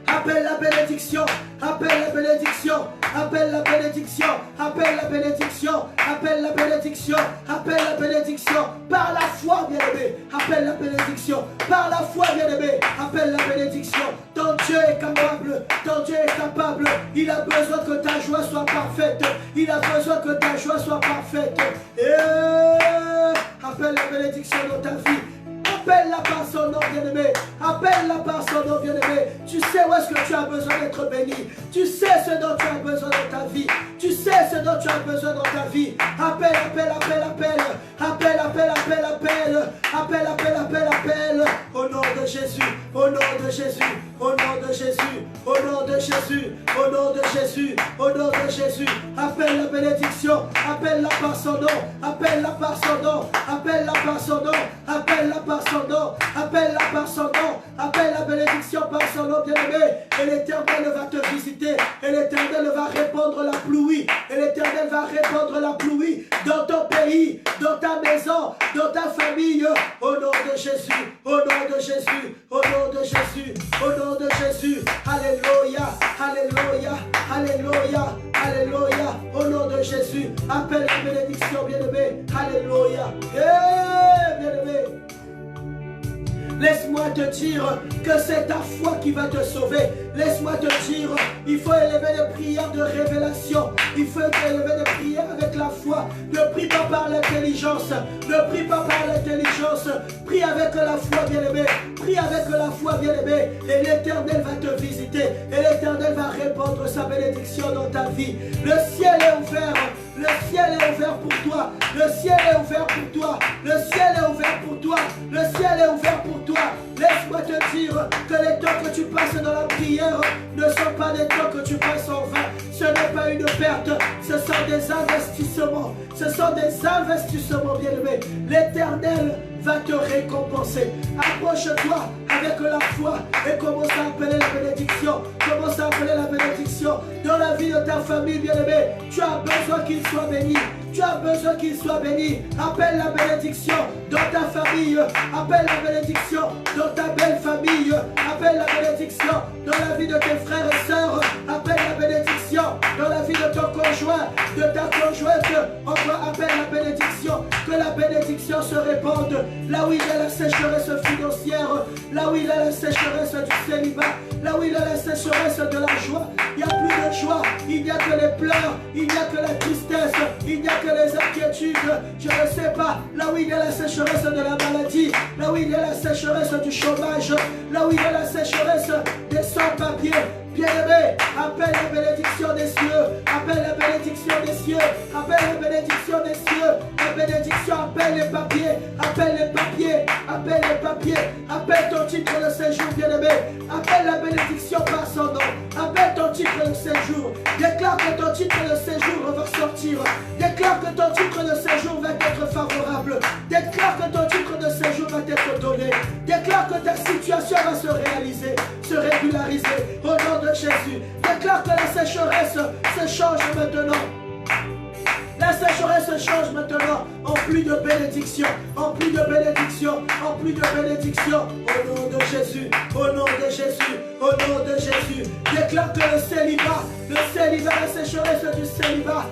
Appelle la bénédiction, appelle la bénédiction, appelle la bénédiction, appelle la bénédiction, appelle la bénédiction, appelle la bénédiction, par la foi, bien-aimé, appelle la bénédiction, par la foi, bien-aimé, appelle la bénédiction. Ton Dieu est capable, ton Dieu est capable, il a besoin que ta joie soit parfaite, il a besoin que ta joie soit parfaite. Appelle la bénédiction dans ta vie. Appelle-la par son nom, bien-aimé. Appelle-la par son nom, bien-aimé. Tu sais où est-ce que tu as besoin d'être béni. Tu sais ce dont tu as besoin dans ta vie. Tu sais ce dont tu as besoin dans ta vie. Appelle, appelle, appelle, appelle. Appelle, appelle, appelle, appelle. Appelle, appelle, appelle, appelle. Au nom de Jésus, au nom de Jésus, au nom de Jésus, au nom de Jésus, au nom de Jésus, au nom de Jésus. Appelle la bénédiction. Appelle-la par son nom. Appelle-la par son nom. Appelle-la par son nom. Appelle-la par son nom, appelle-la par son nom, appelle la bénédiction par son nom, bien-aimé. Et l'Éternel va te visiter, et l'Éternel va répandre la pluie, et l'Éternel va répandre la pluie dans ton pays, dans ta maison, dans ta famille. Au nom de Jésus, au nom de Jésus, au nom de Jésus, au nom de Jésus. Alléluia, alléluia, alléluia, alléluia. Au nom de Jésus, appelle la bénédiction, bien-aimé. Alléluia, bien-aimé. Laisse-moi te dire que c'est ta foi qui va te sauver. Laisse-moi te dire, il faut élever des prières de révélation. Il faut élever des prières avec la foi. Ne prie pas par l'intelligence. Ne prie pas par l'intelligence. Prie avec la foi, bien-aimé. Prie avec la foi, bien-aimé. Et l'Éternel va te visiter. Et l'Éternel va répandre sa bénédiction dans ta vie. Le ciel est ouvert. Le ciel est ouvert pour toi. Le ciel est ouvert pour toi. Le ciel est ouvert pour toi. Le ciel est ouvert pour toi. Laisse-moi te dire que les temps que tu passes dans la prière ne sont pas des temps que tu passes en vain. Ce n'est pas une perte. Ce sont des investissements. Ce sont des investissements, bien-aimés. L'Éternel va te récompenser. Approche-toi avec la foi et commence à appeler la bénédiction. Commence à appeler la bénédiction dans la vie de ta famille, bien-aimé. Tu as besoin qu'il soit béni. Tu as besoin qu'il soit béni. Appelle la bénédiction dans ta famille. Appelle la bénédiction dans ta belle famille. Appelle la bénédiction dans la vie de tes frères et sœurs. Appelle la bénédiction dans la vie de ton conjoint, de ta conjointe. Enfin, appelle la bénédiction. Que la bénédiction se répande. Là où il y a la sécheresse financière, là où il y a la sécheresse du célibat, là où il y a la sécheresse de la joie, il n'y a plus de joie, il n'y a que les pleurs, il n'y a que la tristesse, il n'y a que les inquiétudes. Je ne sais pas, là où il y a la sécheresse de la maladie, là où il y a la sécheresse du chômage, là où il y a la sécheresse des sans-papiers. Bien-aimé, appelle la bénédiction des cieux, appelle la bénédiction des cieux, appelle la bénédiction des cieux, la bénédiction, appelle les papiers, appelle les papiers, appelle les papiers, appelle ton titre de séjour, bien-aimé, appelle la bénédiction par son nom, appelle ton titre de séjour, déclare que ton titre de séjour va sortir, déclare que ton titre de séjour va être favorable, déclare que ton titre de séjour va être donné, déclare que ta situation va se réaliser, se régulariser, au nom de Jésus. Déclare que la sécheresse se change maintenant. La sécheresse se change maintenant en pluie de bénédiction, en pluie de bénédiction, en pluie de bénédiction. Au nom de Jésus, au nom de Jésus, au nom de Jésus. Déclare que le célibat, la sécheresse du célibat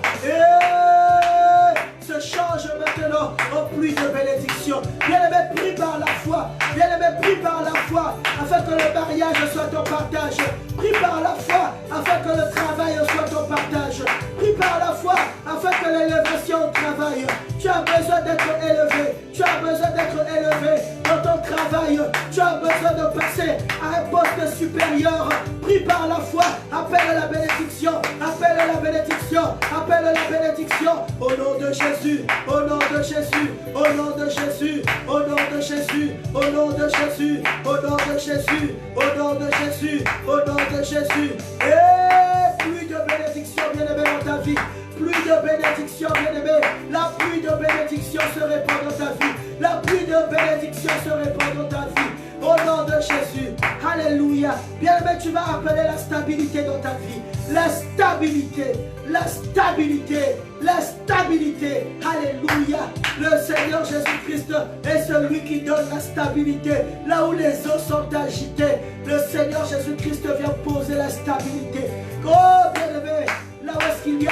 se change maintenant en pluie de bénédiction. Bien-aimé, prie par la foi. Bien-aimé, prie par la foi afin que le mariage soit ton partage. Prie par la foi afin que le travail soit ton partage. Prie par la foi afin que l'élévation au travail. Tu as besoin d'être élevé. Tu as besoin d'être élevé dans ton travail. Tu as besoin de passer à un poste supérieur. Prie par la foi. Appelle la bénédiction. Appelle la bénédiction. Appelle la bénédiction. Au nom de Jésus. Au nom de Jésus. Au nom de Jésus. Au nom de Jésus. Au nom de Jésus. Au nom de Jésus. Au nom de Jésus. Au nom de Jésus. Et plus de bénédiction, bien-aimé, dans ta vie. Plus de bénédiction, bien-aimé. La pluie de bénédiction se répand dans ta vie. La pluie de bénédiction se répand dans ta vie. Au nom de Jésus. Alléluia. Bien-aimé, tu vas appeler la stabilité dans ta vie. La stabilité. La stabilité. La stabilité. Alléluia. Le Seigneur Jésus-Christ est celui qui donne la stabilité. Là où les eaux sont agitées, le Seigneur Jésus-Christ vient poser la stabilité. Oh, bien-aimé, là où est-ce qu'il y a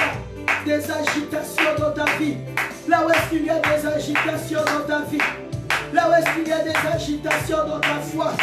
des agitations dans ta vie, là où est-ce qu'il y a des agitations dans ta vie, là où est-ce qu'il y a des agitations dans ta foi,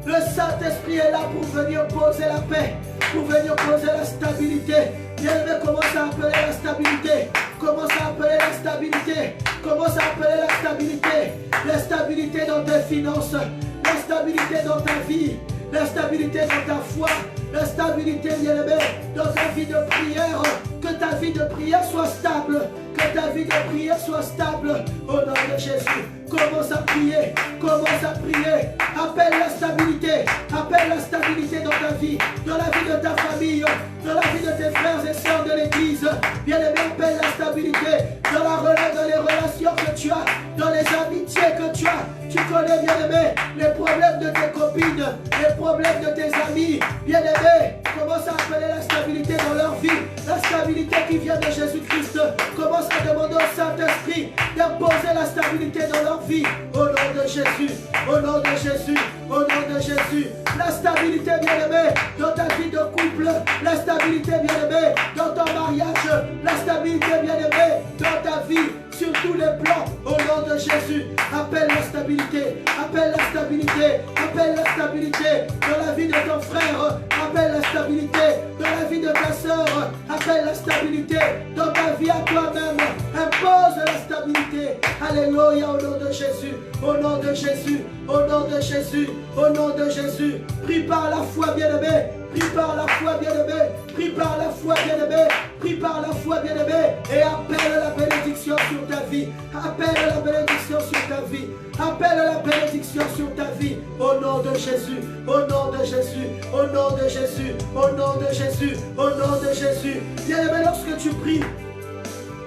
le Saint-Esprit est là pour venir poser la paix, pour venir poser la stabilité. Bien-aimé, commence à appeler la stabilité. Commence à appeler la stabilité. Commence à appeler la stabilité. La stabilité dans tes finances. La stabilité dans ta vie. La stabilité dans ta foi. La stabilité, bien-aimé, dans ta vie de prière. Que ta vie de prière soit stable. Que ta vie de prière soit stable. Au nom de Jésus. Commence à prier. Commence à prier. Appelle la stabilité. Appelle la stabilité dans ta vie. Dans la vie de ta famille. Dans la vie de tes frères et sœurs de l'église. Bien-aimé, appelle la stabilité. Dans la relève, dans les relations que tu as. Dans les amitiés que tu as. Tu connais, bien-aimé, les problèmes de tes copines. Les problèmes de tes amis. Bien-aimé, commence à appeler la stabilité dans leur vie. La stabilité qui vient de Jésus-Christ. Commence à demander au Saint-Esprit d'imposer la stabilité dans leur vie. Au nom de Jésus. Au nom de Jésus. Au nom de Jésus. La stabilité, bien-aimé, dans ta vie de couple. La stabilité, bien-aimé, dans ton mariage. La stabilité, bien-aimé, dans ta vie. Sur tous les plans, au nom de Jésus, appelle la stabilité, appelle la stabilité, appelle la stabilité dans la vie de ton frère, appelle la stabilité dans la vie de ta soeur, appelle la stabilité dans ta vie à toi-même, impose la stabilité. Alléluia, au nom de Jésus, au nom de Jésus, au nom de Jésus, au nom de Jésus. Prie par la foi, bien-aimé. Prie par la foi, bien-aimé. Prie par la foi, bien-aimé. Prie par la foi, bien-aimé. Et appelle la bénédiction sur ta vie. Appelle la bénédiction sur ta vie. Appelle la bénédiction sur ta vie. Au nom de Jésus. Au nom de Jésus. Au nom de Jésus. Au nom de Jésus. Au nom de Jésus. Bien-aimé, lorsque tu pries,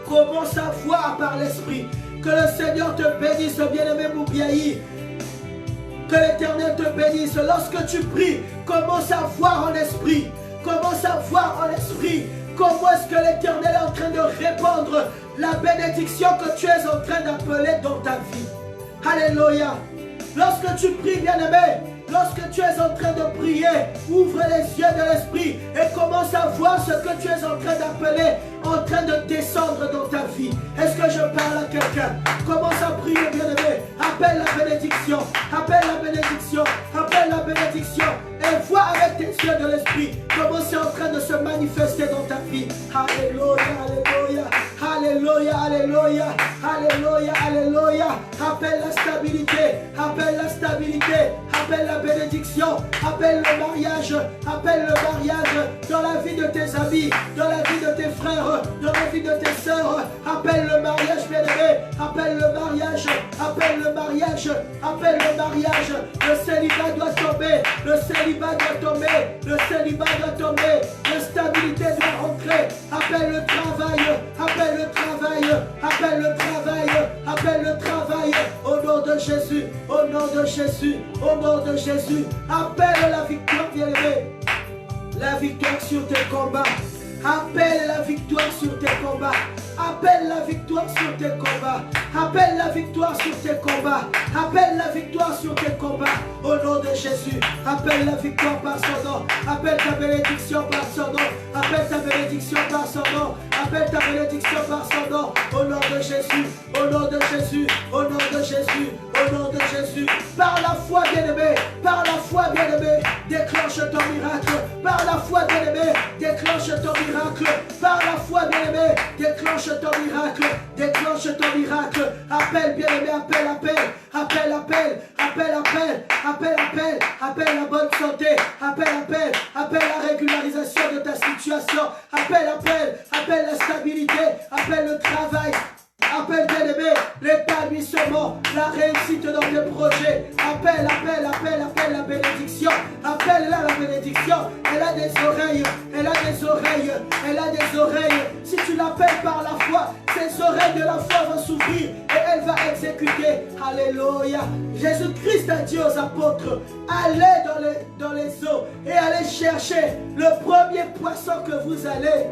commence à voir par l'Esprit. Que le Seigneur te bénisse, bien-aimé Moubiaï. Que l'Éternel te bénisse. Lorsque tu pries, commence à voir en esprit. Commence à voir en esprit comment est-ce que l'Éternel est en train de répandre la bénédiction que tu es en train d'appeler dans ta vie. Alléluia. Lorsque tu pries, bien-aimé, lorsque tu es en train de prier, ouvre les yeux de l'esprit et commence à voir ce que tu es en train d'appeler, en train de descendre dans ta vie. Est-ce que je parle à quelqu'un? Commence à prier. Appelle la bénédiction. Appelle la bénédiction. Appelle la bénédiction. Et vois avec tes yeux de l'esprit comment c'est en train de se manifester dans ta vie. Alléluia, alléluia. Alléluia, alléluia. Alléluia, alléluia. Appelle la stabilité. Appelle la stabilité. Appelle la bénédiction. Appelle le mariage. Appelle le mariage dans la vie de tes amis, dans la vie de tes frères, dans la vie de tes sœurs. Appelle le mariage, bien-aimé. Appelle le mariage. Appelle le mariage. Appelle le mariage. Le célibat doit tomber. Le célibat doit tomber. Le célibat doit tomber. La stabilité doit rentrer. Appelle le travail. Appelle le travail. Appelle le travail. Appelle le travail. Au nom de Jésus. Au nom de Jésus. Au nom de Jésus. Appelle la victoire, bien-aimé. La victoire sur tes combats. Appelle la victoire sur tes combats. Appelle la victoire sur tes combats. Appelle la victoire sur tes combats. Appelle la victoire sur tes combats. Au nom de Jésus. Appelle la victoire par son nom. Appelle ta bénédiction par son nom. Appelle ta bénédiction par son nom. Appelle ta bénédiction par son nom. Au nom de Jésus. Au nom de Jésus. Au nom de Jésus. Au nom de Jésus. Par la foi, bien-aimé. Par la foi, bien-aimé. Déclenche ton miracle. Par la foi, bien-aimé. Déclenche ton miracle. Par la foi, bien-aimé. Déclenche ton miracle. Déclenche ton miracle. Appelle, bien-aimé. Appelle, appelle. Appelle, appelle. Appelle, appelle. Appelle, appelle. Appelle la bonne santé. Appelle, appelle. Appelle la régularisation de ta situation. Appelle, appelle. Appelle la stabilité. Appelle le travail. Appelle, bien-aimé, l'épanouissement, la réussite dans tes projets. Appelle, appelle, appelle, appelle la bénédiction. Appelle-la la bénédiction. Elle a des oreilles, elle a des oreilles, elle a des oreilles. Si tu l'appelles par la foi, ses oreilles de la foi vont s'ouvrir et elle va exécuter. Alléluia. Jésus-Christ a dit aux apôtres, allez dans les eaux et allez chercher le premier poisson que vous allez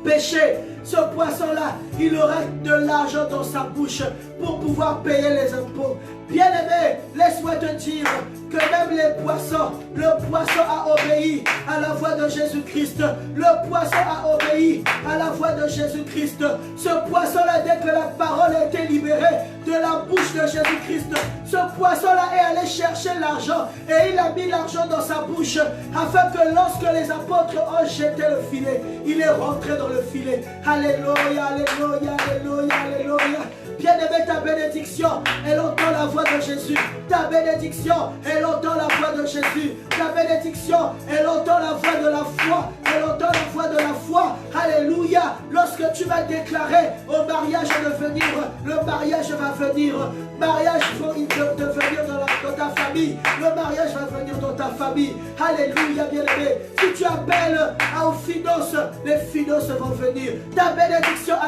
pêcher. Ce poisson-là, il aura de l'argent dans sa bouche pour pouvoir payer les impôts. Bien-aimé, laisse-moi te dire que même les poissons, le poisson a obéi à la voix de Jésus-Christ. Le poisson a obéi à la voix de Jésus-Christ. Ce poisson-là, dès que la parole a été libérée de la bouche de Jésus-Christ, ce poisson-là est allé chercher l'argent et il a mis l'argent dans sa bouche afin que lorsque les apôtres ont jeté le filet, il est rentré dans le filet. Alléluia, alléluia, alléluia, alléluia. Bien-aimé, ta bénédiction, elle entend la voix de Jésus. Ta bénédiction, elle entend la voix de Jésus. Ta bénédiction, elle entend la voix de la foi. Elle entend la voix de la foi. Alléluia. Lorsque tu vas déclarer au mariage de venir, le mariage va venir. Mariage va venir dans ta famille. Le mariage va venir dans ta famille. Alléluia, bien-aimé. Si tu appelles aux finances, les finances vont venir. Ta bénédiction a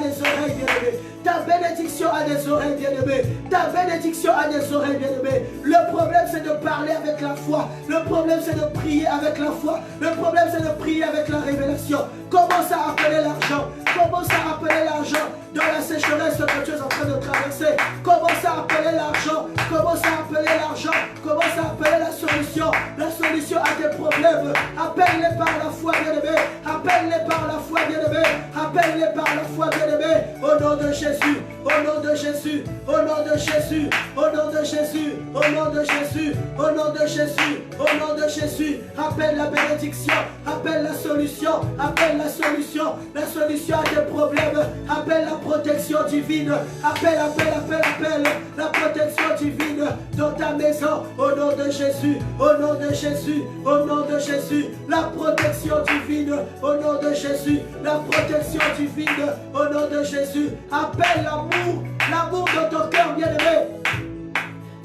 les oreilles, bien-aimé. Ta bénédiction a des oreilles, bien-aimé. Ta bénédiction a des oreilles, bien-aimé. Le problème, c'est de parler avec la foi. Le problème, c'est de prier avec la foi. Le problème, c'est de prier avec la révélation. Commence à appeler l'argent. Commence à appeler l'argent dans la sécheresse que tu es en train de traverser. Commence à appeler l'argent. Commence à appeler l'argent. Commence à appeler la solution. La solution à tes problèmes. Appelle-les par la foi, bien-aimé. Appelle-les par la foi, bien-aimé. Appelle-les par la foi, bien-aimé. Au nom de Jésus. Au nom de Jésus. Au nom de Jésus. Au nom de Jésus. Au nom de Jésus. Au nom de Jésus. Au nom de Jésus. Appelle la bénédiction. Appelle la solution. Appelle la solution. La solution à tes problèmes. Appelle la protection divine. Appelle, appelle, appelle, appelle la protection divine dans ta maison. Au nom de Jésus. Au nom de Jésus. Au nom de Jésus. La protection divine. Au nom de Jésus. La protection divine. Au nom de Jésus. Appelle l'amour. L'amour dans ton cœur, bien-aimé.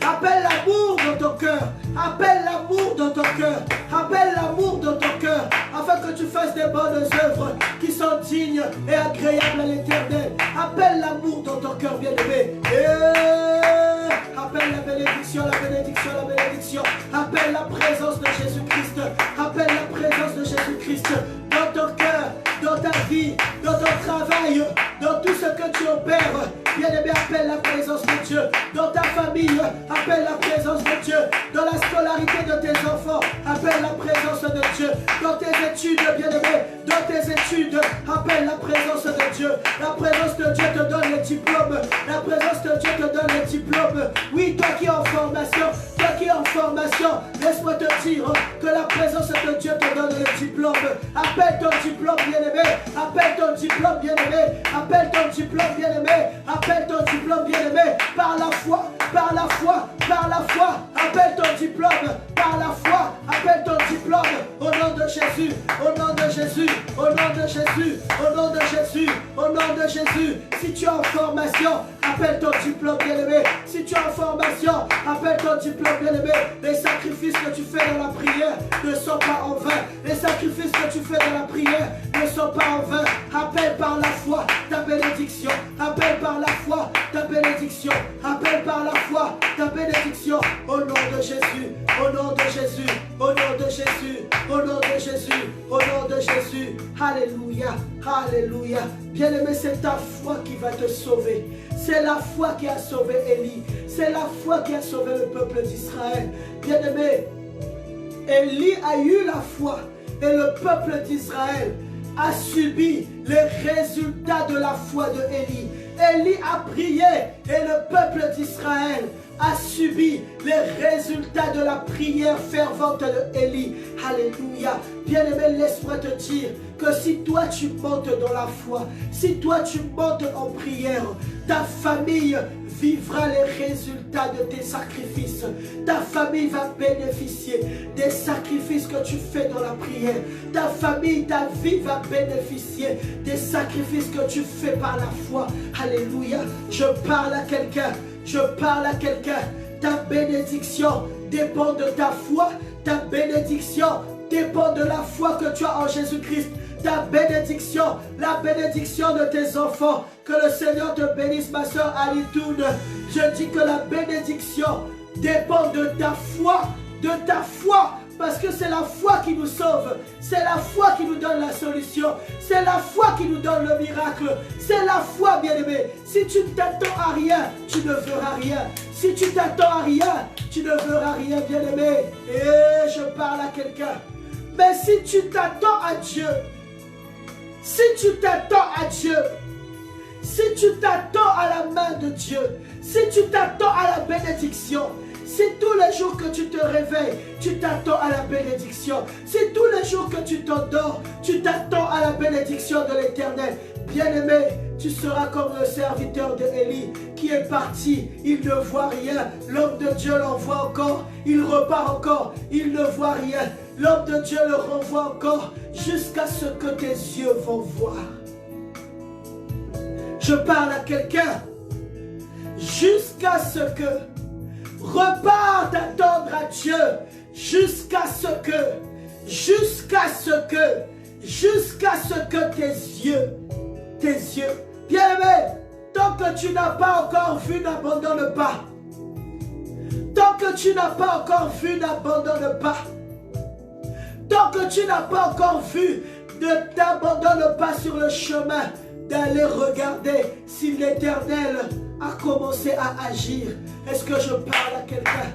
Appelle l'amour dans ton cœur. Appelle l'amour dans ton cœur. Appelle l'amour dans ton cœur. Afin que tu fasses des bonnes œuvres qui sont dignes et agréables à l'Éternel. Appelle l'amour dans ton cœur, bien-aimé. Appelle la bénédiction, la bénédiction, la bénédiction. Appelle la présence de Jésus-Christ. Appelle la présence de Jésus-Christ dans ton cœur, dans ta vie, dans ton travail, dans tout ce que tu opères. Bien-aimé, appelle la présence de Dieu. Dans ta famille, appelle la présence de Dieu. Dans la scolarité de tes enfants, appelle la présence de Dieu. Dans tes études, bien-aimé, dans tes études, appelle la présence de Dieu. La présence de Dieu te donne les diplômes. La présence de Dieu te donne les diplômes. Oui, toi qui es en formation, laisse-moi te dire que la présence de Dieu te donne le diplôme. Appelle ton diplôme, bien-aimé. Appelle ton diplôme, bien-aimé. Appelle ton diplôme, bien-aimé. Appelle ton diplôme, bien-aimé. Par la foi, par la foi, par la foi. Appelle ton diplôme, par la foi. Appelle ton diplôme au nom de Jésus, au nom de Jésus, au nom de Jésus, au nom de Jésus, au nom de Jésus. Si tu es en formation, appelle ton diplôme, bien-aimé. Si tu es en formation, appelle ton diplôme, bien-aimé. Les sacrifices que tu fais dans la prière ne sont pas en vain. Les sacrifices que tu fais dans la prière ne sont pas en vain. Appelle par la foi ta bénédiction. Appelle par la foi ta bénédiction. Appelle par la foi ta bénédiction. Au nom de Jésus, au nom de Jésus, au nom de Jésus, au nom de Jésus, au nom de Jésus. Alléluia, alléluia. Bien-aimé, c'est ta foi qui va te sauver. C'est la foi qui a sauvé Élie. C'est la foi qui a sauvé le peuple d'Israël. Bien-aimé, Élie a eu la foi et le peuple d'Israël a subi les résultats de la foi de Élie. Élie a prié et le peuple d'Israël a subi les résultats de la prière fervente de Élie. Alléluia. Bien-aimé, laisse-moi te dire que si toi tu montes dans la foi, si toi tu montes en prière, ta famille vivra les résultats de tes sacrifices. Ta famille va bénéficier des sacrifices que tu fais dans la prière. Ta famille, ta vie va bénéficier des sacrifices que tu fais par la foi. Alléluia. Je parle à quelqu'un. Je parle à quelqu'un. Ta bénédiction dépend de ta foi. Ta bénédiction dépend de la foi que tu as en Jésus-Christ. Ta bénédiction, la bénédiction de tes enfants. Que le Seigneur te bénisse, ma soeur Alitoun. Je dis que la bénédiction dépend de ta foi. De ta foi. Parce que c'est la foi qui nous sauve. C'est la foi qui nous donne la solution. C'est la foi qui nous donne le miracle. C'est la foi, bien-aimé. Si tu ne t'attends à rien, tu ne verras rien. Si tu t'attends à rien, tu ne verras rien, bien-aimé. Et je parle à quelqu'un. Mais si tu t'attends à Dieu, si tu t'attends à Dieu, si tu t'attends à la main de Dieu, si tu t'attends à la bénédiction, si tous les jours que tu te réveilles, tu t'attends à la bénédiction. Si tous les jours que tu t'endors, tu t'attends à la bénédiction de l'Éternel. Bien-aimé, tu seras comme le serviteur de Élie qui est parti. Il ne voit rien. L'homme de Dieu l'envoie encore. Il repart encore. Il ne voit rien. L'homme de Dieu le renvoie encore jusqu'à ce que tes yeux vont voir. Je parle à quelqu'un. Jusqu'à ce que repars d'attendre à Dieu jusqu'à ce que tes yeux, bien-aimé, tant que tu n'as pas encore vu, n'abandonne pas. Tant que tu n'as pas encore vu, n'abandonne pas. Tant que tu n'as pas encore vu, ne t'abandonne pas sur le chemin d'aller regarder si l'Éternel a commencé à agir. Est-ce que je parle à quelqu'un?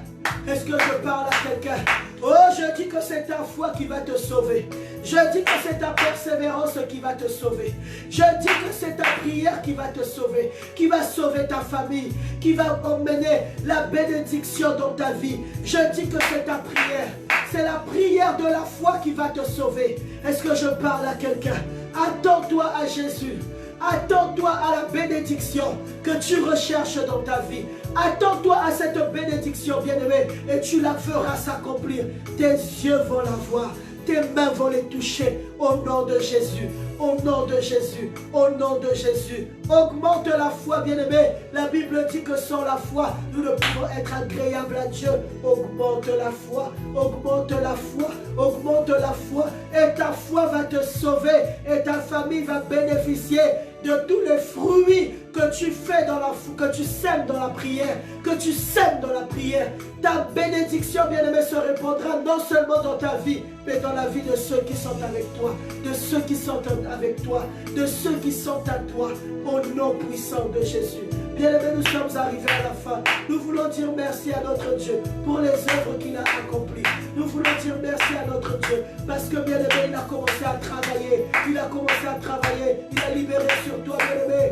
Est-ce que je parle à quelqu'un? Oh, je dis que c'est ta foi qui va te sauver. Je dis que c'est ta persévérance qui va te sauver. Je dis que c'est ta prière qui va te sauver, qui va sauver ta famille, qui va emmener la bénédiction dans ta vie. Je dis que c'est ta prière. C'est la prière de la foi qui va te sauver. Est-ce que je parle à quelqu'un? Attends-toi à Jésus. Attends-toi à la bénédiction que tu recherches dans ta vie. Attends-toi à cette bénédiction, bien-aimé, et tu la feras s'accomplir. Tes yeux vont la voir. Tes mains vont les toucher au nom de Jésus, au nom de Jésus, au nom de Jésus. Augmente la foi, bien-aimé. La Bible dit que sans la foi, nous ne pouvons être agréables à Dieu. Augmente la foi, augmente la foi, augmente la foi. Et ta foi va te sauver et ta famille va bénéficier de tous les fruits que tu fais dans la foi, que tu sèmes dans la prière, que tu sèmes dans la prière. Ta bénédiction, bien-aimé, se répandra non seulement dans ta vie, mais dans la vie de ceux qui sont avec toi, de ceux qui sont avec toi, de ceux qui sont à toi, au nom puissant de Jésus. Bien-aimé, nous sommes arrivés à la fin. Nous voulons dire merci à notre Dieu pour les œuvres qu'il a accomplies. Nous voulons dire merci à notre Dieu parce que, bien-aimé, il a commencé à travailler. Il a commencé à travailler. Il a libéré sur toi, bien-aimé.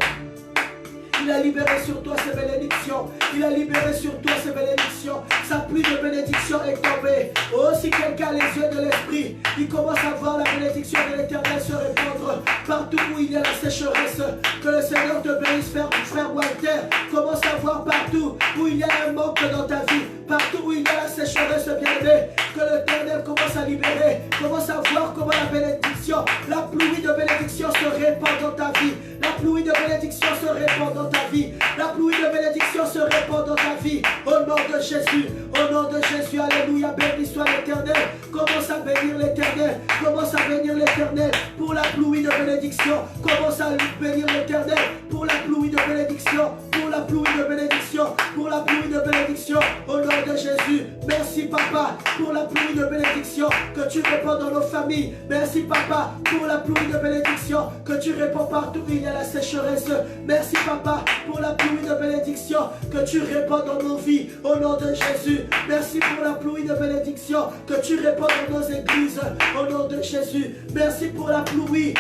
Il a libéré sur toi ses bénédictions. Il a libéré sur toi ses bénédictions. Sa pluie de bénédiction est tombée. Oh, si quelqu'un a les yeux de l'esprit, il commence à voir la bénédiction de l'Éternel se répandre partout où il y a la sécheresse. Que le Seigneur te bénisse, frère Walter. Commence à voir partout où il y a un manque dans ta vie. Partout où il y a la sécheresse, bien-aimé, que l'Éternel commence à libérer. Commence à voir comment la bénédiction, la pluie de bénédiction se répand dans ta vie. La pluie de bénédiction se répand dans ta vie. La pluie de bénédiction se répand dans ta vie. Au nom de Jésus, au nom de Jésus, alléluia, béni soit l'Éternel. Commence à bénir l'Éternel. Commence à bénir l'Éternel pour la pluie de bénédiction. Commence à bénir l'Éternel pour la pluie de bénédiction. Pour la pluie de bénédiction. Pour la pluie de bénédiction. Au nom de Jésus, merci Papa pour la pluie de bénédiction que tu répands dans nos familles. Merci Papa pour la pluie de bénédiction que tu répands partout où il y a la sécheresse. Merci Papa pour la pluie de bénédiction que tu répands dans nos vies. Au nom de Jésus, merci pour la pluie de bénédiction que tu répands dans nos églises. Au nom de Jésus, merci pour la pluie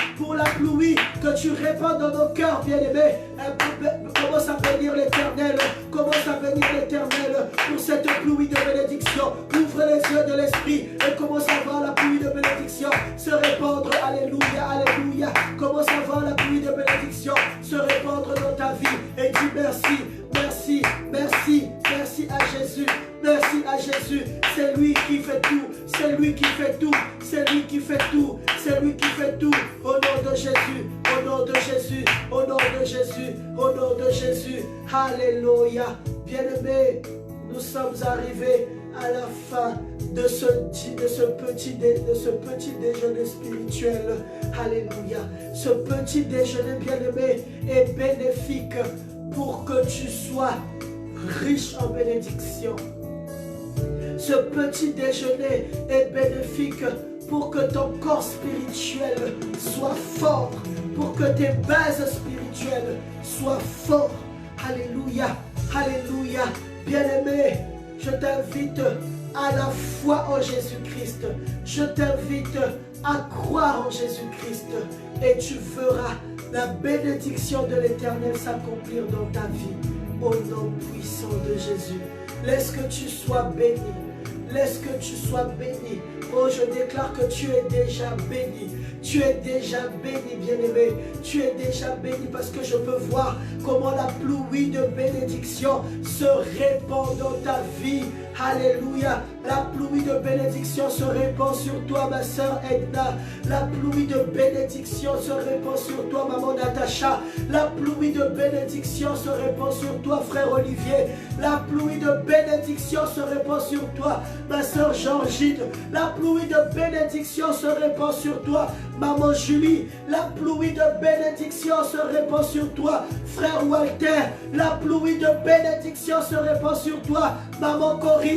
que tu répands dans nos cœurs, bien-aimés. Commence à bénir l'Éternel. Commence à bénir l'Éternel pour cette pluie de bénédiction. Ouvre les yeux de l'esprit et commence à voir la pluie de bénédiction se répandre. Alléluia, alléluia. Commence à voir la pluie de bénédiction se répandre dans ta vie et dis merci, merci, merci, merci à Jésus. Merci à Jésus, c'est lui qui fait tout, c'est lui qui fait tout, c'est lui qui fait tout, c'est lui qui fait tout. Au nom de Jésus, au nom de Jésus, au nom de Jésus, au nom de Jésus. Alléluia. Bien-aimés, nous sommes arrivés à la fin de ce petit déjeuner spirituel. Alléluia. Ce petit déjeuner, bien-aimé, est bénéfique pour que tu sois riche en bénédiction. Ce petit déjeuner est bénéfique pour que ton corps spirituel soit fort, pour que tes bases spirituelles soient fortes. Alléluia, alléluia. Bien-aimé, je t'invite à la foi en Jésus-Christ. Je t'invite à croire en Jésus-Christ et tu verras la bénédiction de l'Éternel s'accomplir dans ta vie. Au nom puissant de Jésus, laisse que tu sois béni. Laisse que tu sois béni. Oh, je déclare que tu es déjà béni. Tu es déjà béni, bien-aimé. Tu es déjà béni parce que je peux voir comment la pluie de bénédiction se répand dans ta vie. Alléluia. La pluie de bénédiction se répand sur toi, ma soeur Edna. La pluie de bénédiction se répand sur toi, maman Natacha. La pluie de bénédiction se répand sur toi, frère Olivier. La pluie de bénédiction se répand sur toi, ma soeur Georgine. La pluie de bénédiction se répand sur toi, maman Julie. La pluie de bénédiction se répand sur toi, frère Walter. La pluie de bénédiction se répand sur toi, maman Corinne.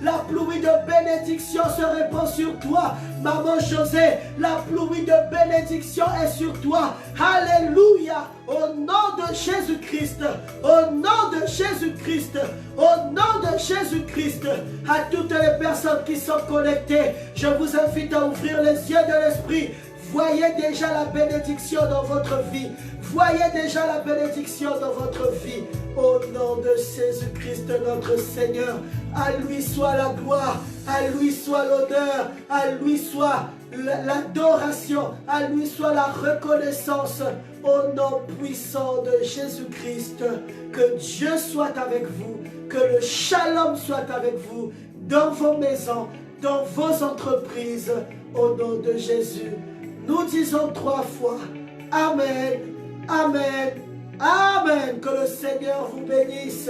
La pluie de bénédiction se répand sur toi, maman José. La pluie de bénédiction est sur toi. Alléluia. Au nom de Jésus-Christ, au nom de Jésus-Christ, au nom de Jésus-Christ, à toutes les personnes qui sont connectées, je vous invite à ouvrir les yeux de l'esprit. Voyez déjà la bénédiction dans votre vie. Voyez déjà la bénédiction dans votre vie. Au nom de Jésus-Christ notre Seigneur, à lui soit la gloire, à lui soit l'honneur, à lui soit l'adoration, à lui soit la reconnaissance. Au nom puissant de Jésus-Christ, que Dieu soit avec vous, que le shalom soit avec vous, dans vos maisons, dans vos entreprises, au nom de Jésus. Nous disons 3 fois, Amen, Amen, Amen. Que le Seigneur vous bénisse.